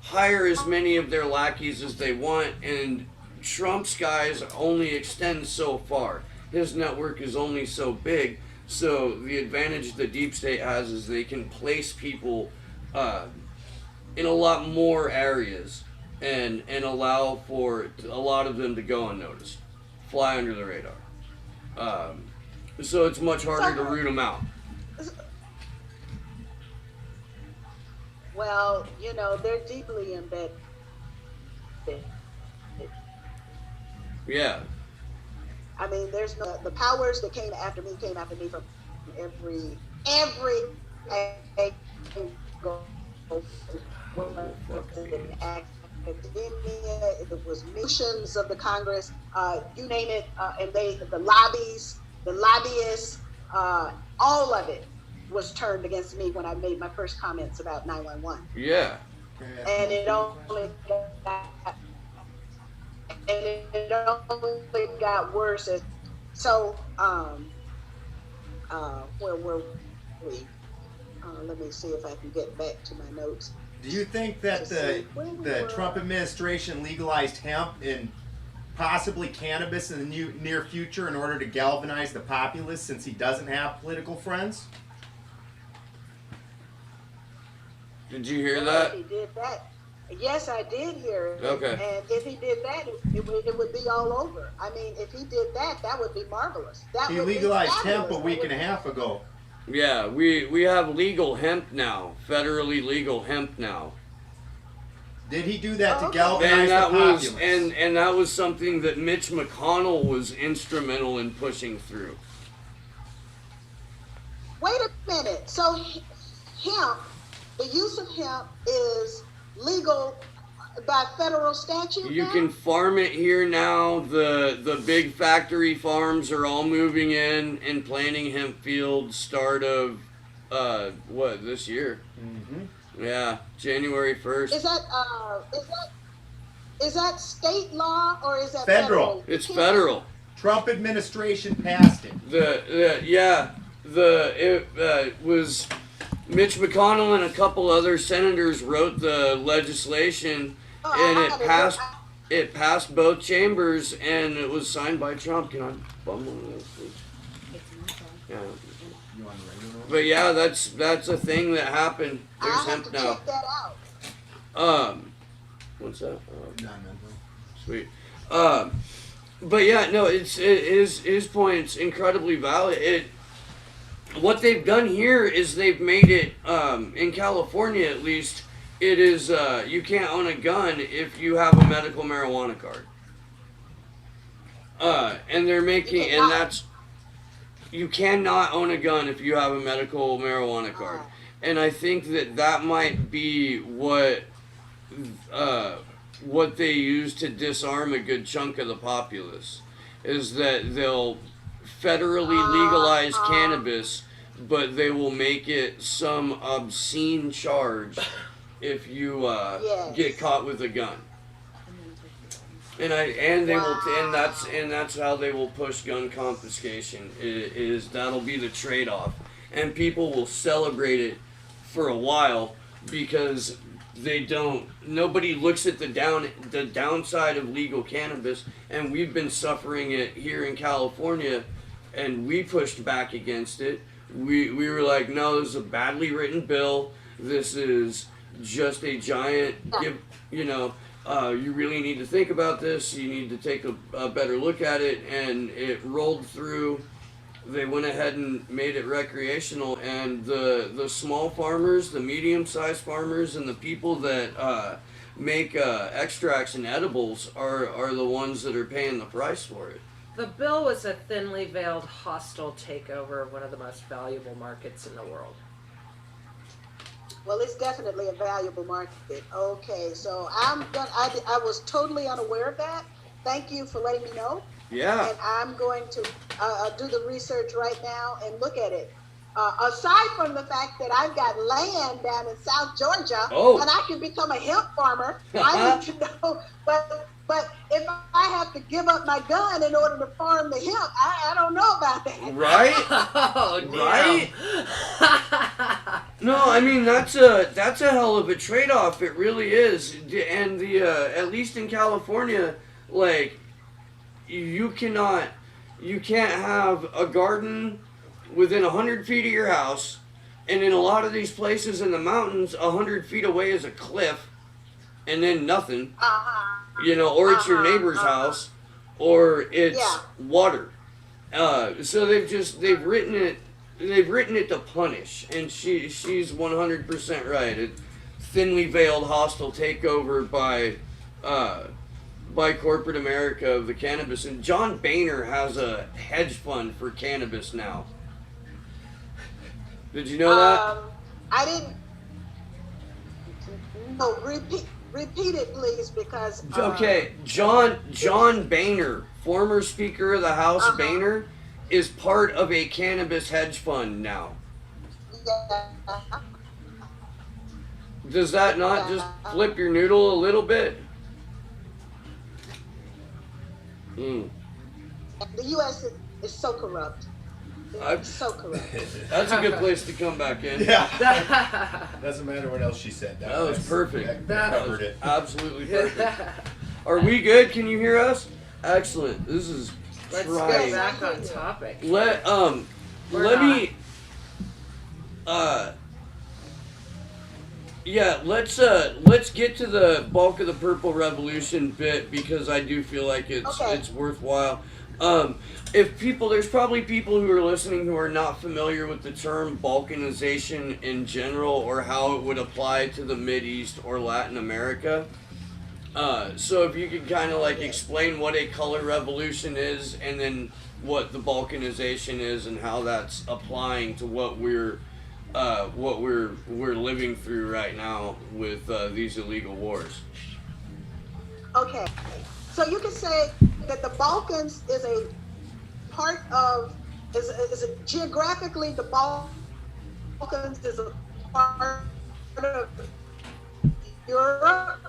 hire as many of their lackeys as they want, and Trump's guys only extend so far. His network is only so big, so the advantage the deep state has is they can place people in a lot more areas and allow for a lot of them to go unnoticed, fly under the radar. So it's much harder to root them out. Well, they're deeply embedded. Yeah. I mean, there's the powers that came after me from every angle. Academia, it was missions of the Congress, you name it, and the lobbyists, all of it was turned against me when I made my first comments about 911. Yeah. And it only got worse. So, where were we? Let me see if I can get back to my notes. Do you think that the Trump administration legalized hemp and possibly cannabis in the near future in order to galvanize the populace since he doesn't have political friends? Did you hear Well, that? If he did that, yes, I did hear it. Okay. And if he did that, it would be all over. I mean, if he did that, that would be marvelous. He legalized hemp a week and a half ago. Yeah, we have legal hemp now, federally legal hemp now. Did he do that to Okay. galvanize And that the was populace? and that was something that Mitch McConnell was instrumental in pushing through. Wait a minute. So hemp, the use of hemp is legal by federal statute You now? can farm it here now. The big factory farms are all moving in and planting hemp fields start of this year? Mm-hmm. Yeah, January 1st. Is that state law or is that Federal. It's federal. Trump administration passed it. It was Mitch McConnell and a couple other senators wrote the legislation, and it passed both chambers, and it was signed by Trump. Can I bum one of those, please? Yeah. You on the radio? But yeah, that's a thing that happened. There's I'll have hemp to now. check that out. What's that? Non-mental. Sweet. But yeah, no, his point's incredibly valid. What they've done here is they've made it in California, at least. It is you can't own a gun if you have a medical marijuana card. And they're making you cannot own a gun if you have a medical marijuana card. And I think that might be what they use to disarm a good chunk of the populace, is that they'll federally legalize cannabis, but they will make it some obscene charge if you get caught with a gun. And that's how they will push gun confiscation. Is that'll be the trade-off, and people will celebrate it for a while because nobody looks at the downside of legal cannabis, and we've been suffering it here in California, and we pushed back against it. We were like, no, this is a badly written bill. This is just a giant you really need to think about this. You need to take a better look at it, and it rolled through. They went ahead and made it recreational, and the small farmers, the medium-sized farmers, and the people that make extracts and edibles are the ones that are paying the price for it. The bill was a thinly veiled, hostile takeover of one of the most valuable markets in the world. Well, it's definitely a valuable market. Okay, so I was totally unaware of that. Thank you for letting me know. Yeah. And I'm going to do the research right now and look at it. Aside from the fact that I've got land down in South Georgia, and I can become a hemp farmer, I need to know. But if I have to give up my gun in order to farm the hemp, I don't know about that. Right? Oh, right? No, I mean that's a hell of a trade-off. It really is. And the at least in California, like you can't have a garden within 100 feet of your house, and in a lot of these places in the mountains, 100 feet away is a cliff, and then nothing. You know, or it's your neighbor's house, or it's water. So they've written it to punish, and she's 100% right. A thinly veiled, hostile takeover by corporate America of the cannabis. And John Boehner has a hedge fund for cannabis now. Did you know that? I didn't. No, repeat it, please, because. Okay, John Boehner, former Speaker of the House, Boehner, is part of a cannabis hedge fund now. Yeah. Does that not just flip your noodle a little bit? The U.S. is so corrupt. It's so corrupt. That's a good place to come back in. Yeah. Doesn't matter what else she said. That was perfect. That covered it. Absolutely perfect. Are we good? Can you hear us? Excellent. This is Let's trying. go back on topic. Let me let's get to the bulk of the Purple Revolution bit, because I do feel like it's worthwhile. There's probably people who are listening who are not familiar with the term balkanization in general, or how it would apply to the Mideast or Latin America. So if you could kind of like explain what a color revolution is, and then what the balkanization is, and how that's applying to what we're living through right now with these illegal wars. Okay, so you can say that the Balkans is a part of, geographically, the Balkans is a part of Europe,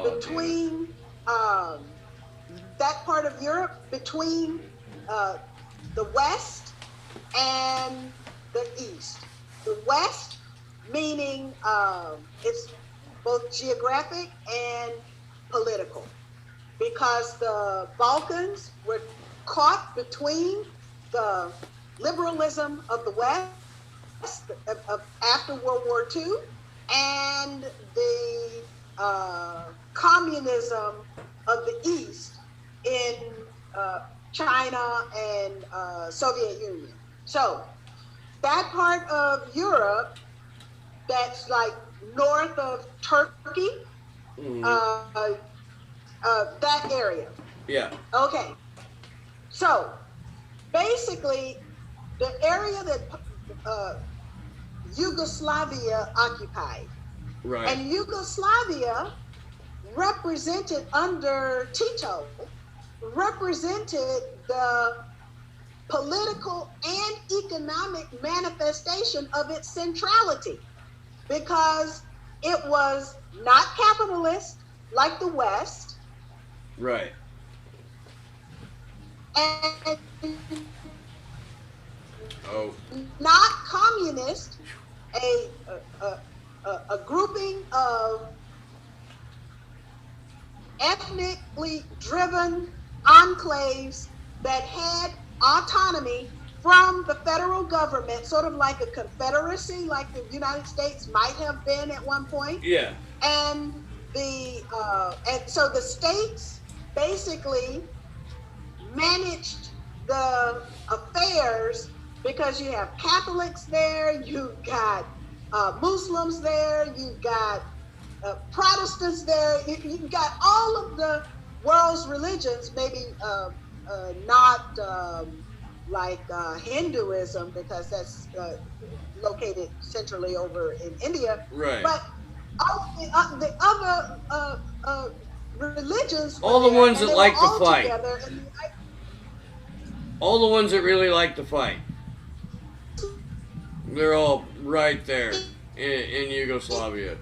between that part of Europe, between the West and the East. The West, meaning it's both geographic and political, because the Balkans were caught between the liberalism of the West after World War II and the communism of the East in China and Soviet Union. So that part of Europe that's like north of Turkey, that area. Yeah. Okay. So basically, the area that Yugoslavia occupied, Right. and Yugoslavia represented under Tito, represented the political and economic manifestation of its centrality, because it was not capitalist like the West, Right. and not communist, a grouping of ethnically driven enclaves that had autonomy from the federal government, sort of like a confederacy, like the United States might have been at one point. Yeah. And so the states basically managed the affairs, because you have Catholics there, you've got Muslims there, you've got Protestants there. You got all of the world's religions, maybe not like Hinduism, because that's located centrally over in India. Right. But all the other religions, all the ones that like to fight. All the ones that really like to fight. They're all right there in Yugoslavia.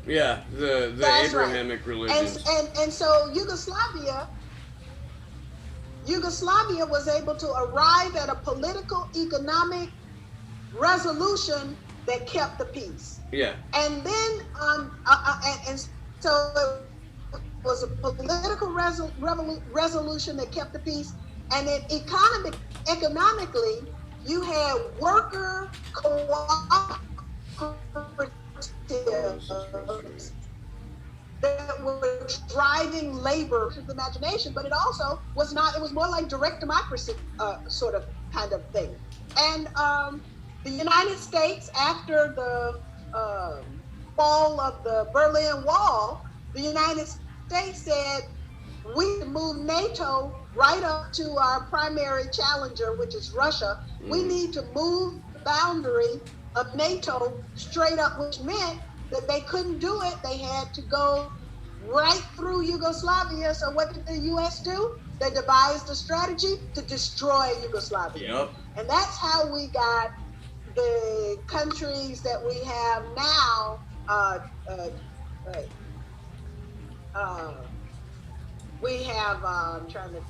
Yeah, the Abrahamic religions. And so Yugoslavia was able to arrive at a political, economic resolution that kept the peace. Yeah. And then, and so it was a political resolution that kept the peace. And then economically, you had worker cooperatives that were driving labor to the imagination, but it also was not, it was more like direct democracy sort of kind of thing. And the United States, after the fall of the Berlin Wall, the United States said, we move NATO right up to our primary challenger, which is Russia. We need to move the boundary of NATO straight up, which meant that they couldn't do it. They had to go right through Yugoslavia. So what did the U.S. do? They devised a strategy to destroy Yugoslavia. Yep. And that's how we got the countries that we have now. We have, I'm trying to...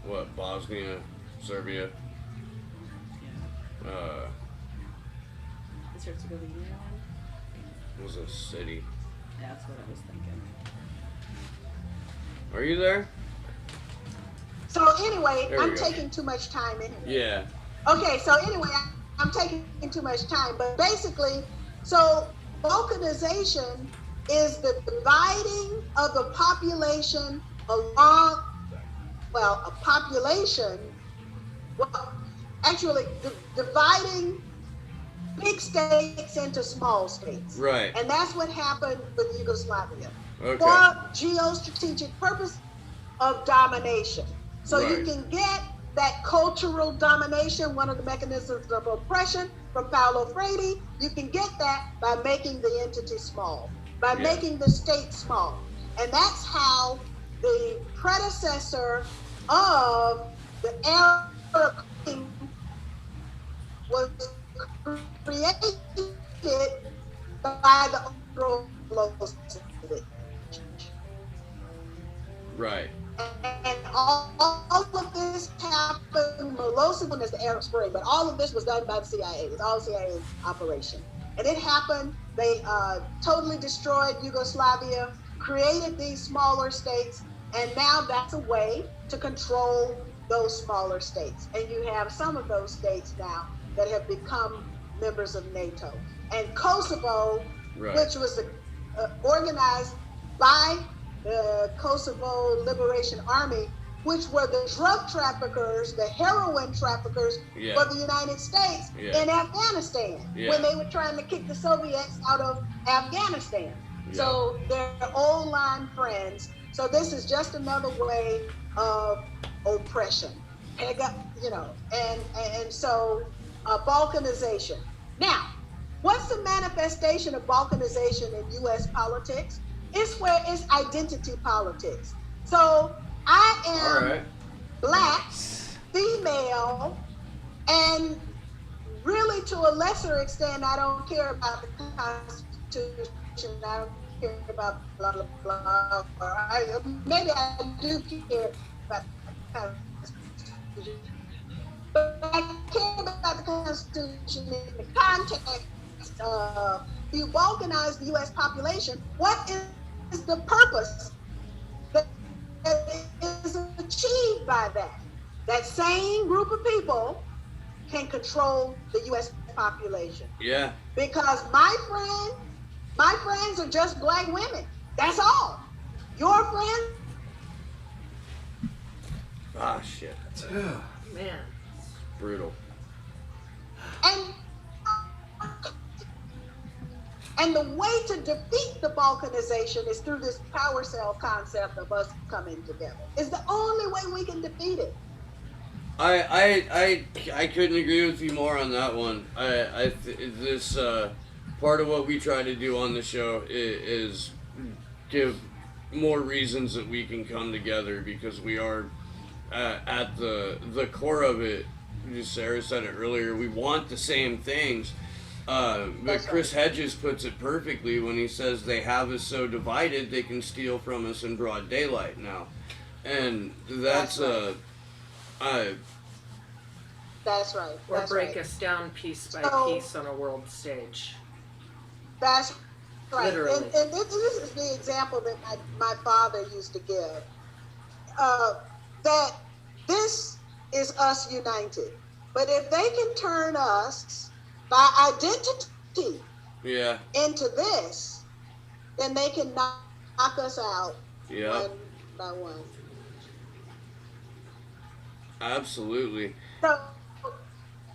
What, Bosnia, Serbia? It starts with a U on. It was a city. Yeah, that's what I was thinking. Are you there? So anyway, There we I'm go. taking too much time in here. Yeah. Okay, so anyway, I'm taking too much time, but basically, so Balkanization is the dividing of the population along, well, a population, well, actually dividing big states into small states. Right. And that's what happened with Yugoslavia. Okay. For geostrategic purpose of domination. So you Right. can get that cultural domination, one of the mechanisms of oppression from Paulo Freire. You can get that by making the entity small, by Yeah. making the state small. And that's how the predecessor of the Arab Spring was created by the Milosevic. Right. And all of this happened, Milosevic is the Arab Spring, but all of this was done by the CIA. It was all CIA operation. And it happened, they totally destroyed Yugoslavia, created these smaller states, and now that's a way to control those smaller states. And you have some of those states now that have become members of NATO. And Kosovo, Right. which was organized by the Kosovo Liberation Army, which were the drug traffickers, the heroin traffickers Yeah. for the United States Yeah. in Afghanistan Yeah. when they were trying to kick the Soviets out of Afghanistan. Yeah. So they're old line friends. So this is just another way of oppression, and so Balkanization. Now, what's the manifestation of Balkanization in U.S. politics? It's where it's identity politics. So I All am right. black, female, and really to a lesser extent, I don't care about the Constitution. I don't care about blah, blah, blah. Or maybe I do care about the Constitution. But I care about the Constitution in the context of you balkanize the U.S. population. What is the purpose that is achieved by that? That same group of people can control the U.S. population. Yeah. Because my friends are just black women. That's all. Your friends. Ah, shit. Man. Brutal. And the way to defeat the balkanization is through this power cell concept of us coming together. It's the only way we can defeat it. I couldn't agree with you more on that one. This part of what we try to do on the show is give more reasons that we can come together, because we are at the core of it. Sarah said it earlier. We want the same things. But Chris Hedges puts it perfectly when he says they have us so divided they can steal from us in broad daylight now, and that's That's right. Or That's break right. us down piece by piece on a world stage. That's right. Literally. And this is the example that my father used to give. That this is us united. But if they can turn us by identity into this, then they can knock us out one by one. absolutely. So,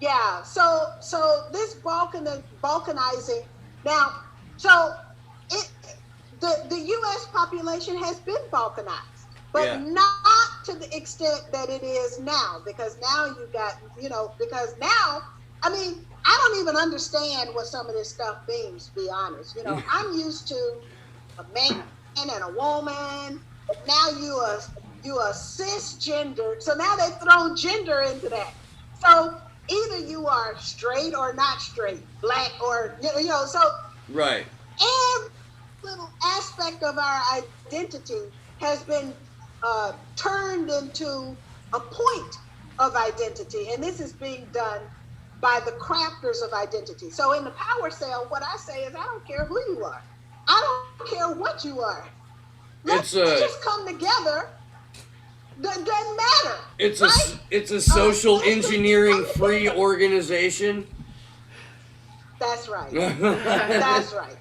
yeah. So this balkanizing now. So the U.S. population has been balkanized, but not to the extent that it is now. Because now you got, because now, I mean, I don't even understand what some of this stuff means, to be honest. I'm used to a man and a woman, but now you are cisgender. So now they've thrown gender into that. So either you are straight or not straight, black or, so Right. every little aspect of our identity has been turned into a point of identity. And this is being done by the crafters of identity. So in the power cell, what I say is, I don't care who you are. I don't care what you are. Let's just come together. Doesn't matter. It's a social engineering free organization. That's right. That's right.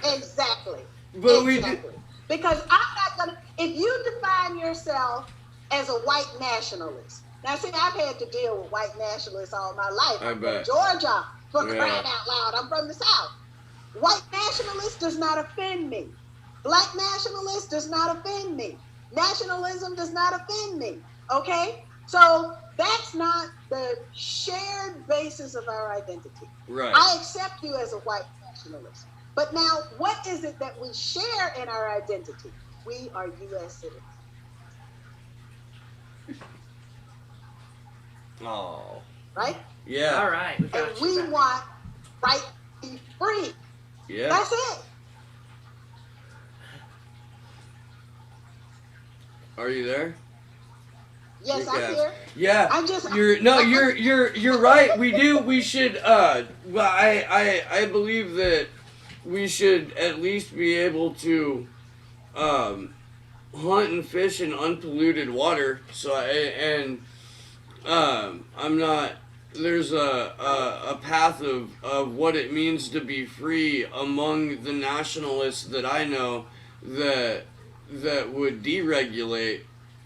Exactly. But exactly. Because I'm not gonna. If you define yourself as a white nationalist, now see, I've had to deal with white nationalists all my life. I'm from Georgia, for crying out loud. I'm from the South. White nationalist does not offend me. Black nationalist does not offend me. Nationalism does not offend me. Okay? So that's not the shared basis of our identity. Right. I accept you as a white nationalist. But now, what is it that we share in our identity? We are U.S. citizens. Oh. Right? Yeah. All right. And we want right to be free. Yeah. That's it. Are you there? Yes, I'm here. Yeah. You're right. We should well, I believe that we should at least be able to hunt and fish in unpolluted water. So I'm not, there's a path of what it means to be free among the nationalists that I know that would deregulate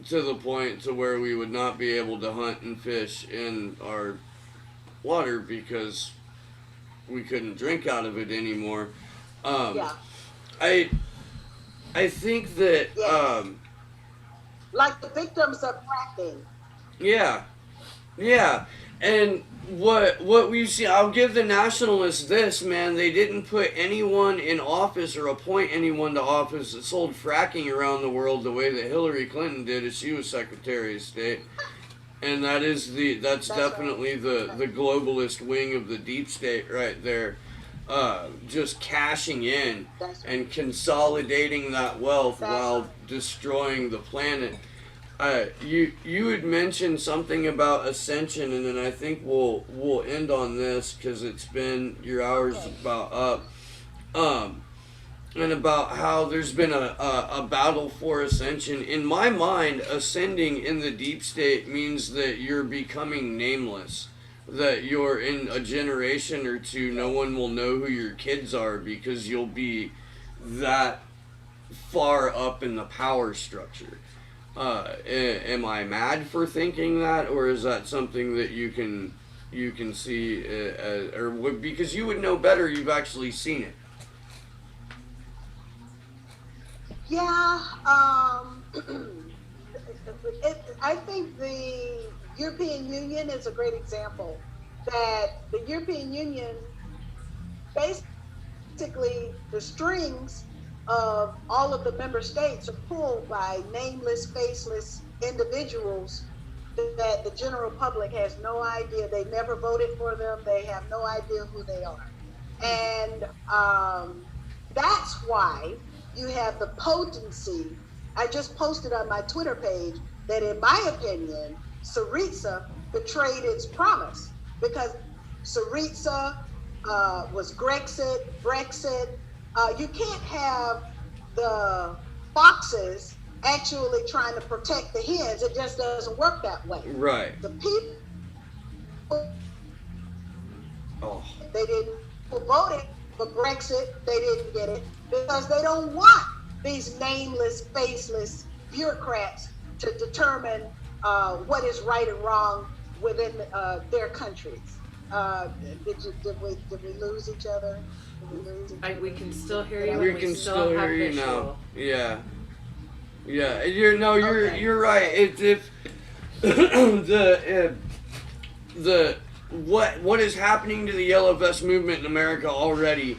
to the point to where we would not be able to hunt and fish in our water because we couldn't drink out of it anymore. I think that like the victims of fracking. Yeah. And what we see, I'll give the nationalists this, man. They didn't put anyone in office or appoint anyone to office that sold fracking around the world the way that Hillary Clinton did as she was Secretary of State. And that's definitely right. the globalist wing of the deep state right there. Just cashing in and consolidating that wealth while destroying the planet. You had mentioned something about ascension, and then I think we'll end on this because it's been your hours about up, and about how there's been a battle for ascension. In my mind, ascending in the deep state means that you're becoming nameless, that you're in a generation or two, no one will know who your kids are because you'll be that far up in the power structure. Am I mad for thinking that, or is that something that you can see, or because you would know better? You've actually seen it. Yeah, I think the European Union is a great example. That the European Union, basically, the strings of all of the member states are pulled by nameless, faceless individuals that the general public has no idea. They never voted for them. They have no idea who they are. And that's why you have the potency. I just posted on my Twitter page that, in my opinion, Syriza betrayed its promise, because Syriza was Brexit. You can't have the foxes actually trying to protect the hens. It just doesn't work that way. Right. The people, they didn't voted for Brexit. They didn't get it because they don't want these nameless, faceless bureaucrats to determine what is right and wrong within their countries. Did we lose each other? We can still hear you. We and can still still have hear you visual. now. Yeah. Yeah. You're right. It's if the what is happening to the Yellow Vest movement in America already,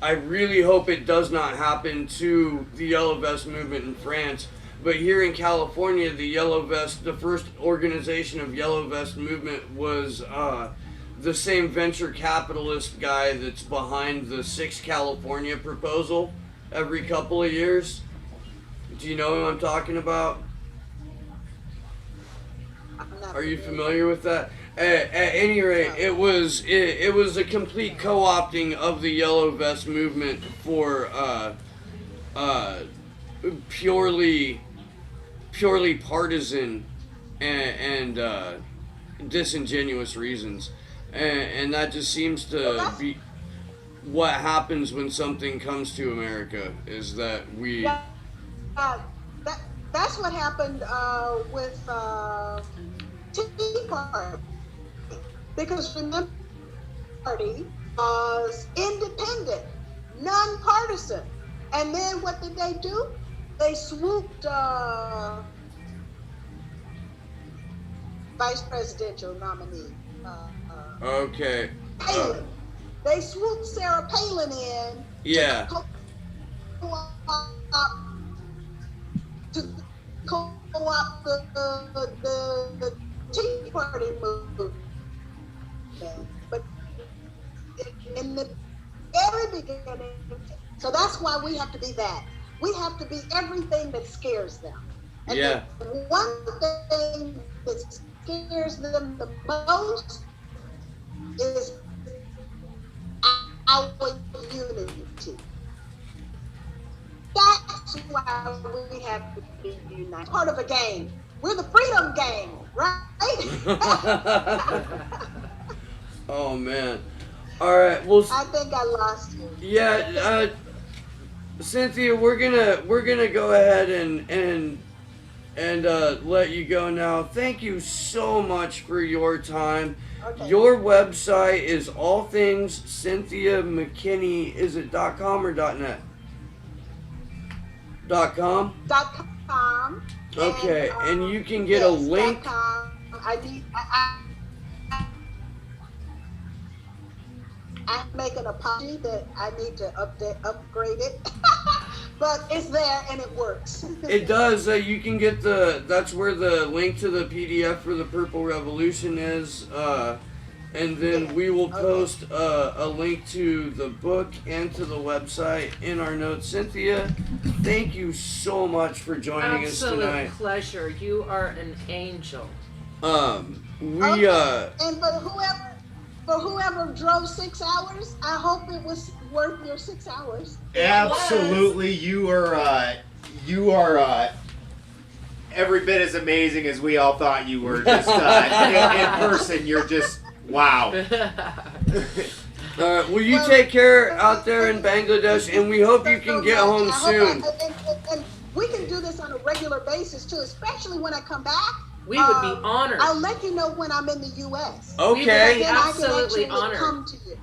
I really hope it does not happen to the Yellow Vest movement in France. But here in California, the first organization of Yellow Vest movement was the same venture capitalist guy that's behind the 6 California proposal every couple of years. Do you know who I'm talking about? Are you familiar with that? At any rate, it was a complete co-opting of the Yellow Vest movement for purely partisan and disingenuous reasons, and that just seems to be what happens when something comes to America. Is that we? That's what happened with Tea Party, because remember, party was independent, non-partisan, and then what did they do? They swooped vice presidential nominee. Okay. Palin. They swooped Sarah Palin in. Yeah. To co-opt the Tea Party movement. But in the very beginning, so that's why we have to be that. We have to be everything that scares them. And Yeah. the one thing that scares them the most is our unity. That's why we have to be united. Part of a game. We're the freedom game, right? Oh man. All right. Well, I think I lost you. yeah. Cynthia, we're gonna go ahead and let you go now. Thank you so much for your time. Okay. Your website is all things Cynthia McKinney. Is it .com or .net? .com. .com. Okay, and you can get a yes, link. .com. I'm making an apology that I need to upgrade it, but it's there and it works. It does. You can get that's where the link to the PDF for the Purple Revolution is. And then we will post a link to the book and to the website in our notes. Cynthia, thank you so much for joining us tonight. Absolute pleasure. You are an angel. And for whoever drove 6 hours, I hope it was worth your 6 hours. Absolutely, you are every bit as amazing as we all thought you were. Just in person, you're just wow. Will you take care out there in Bangladesh, and we hope you can get home soon. And we can do this on a regular basis too, especially when I come back. We would be honored. I'll let you know when I'm in the U.S. Okay. We would be absolutely then I can actually honored. come to you.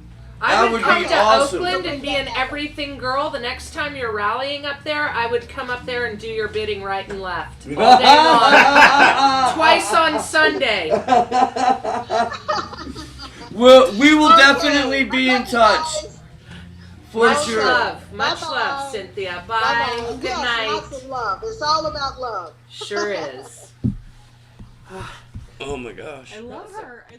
I would would come be to awesome. Oakland and be an everything girl. The next time you're rallying up there, I would come up there and do your bidding right and left all day long. Twice on Sunday. Well, we will definitely be in touch. For Much sure. love. Much Bye-bye. love, Cynthia. Bye. Bye-bye. Good Yes, night. lots of love. It's all about love. Sure is. Oh my gosh. I love her. I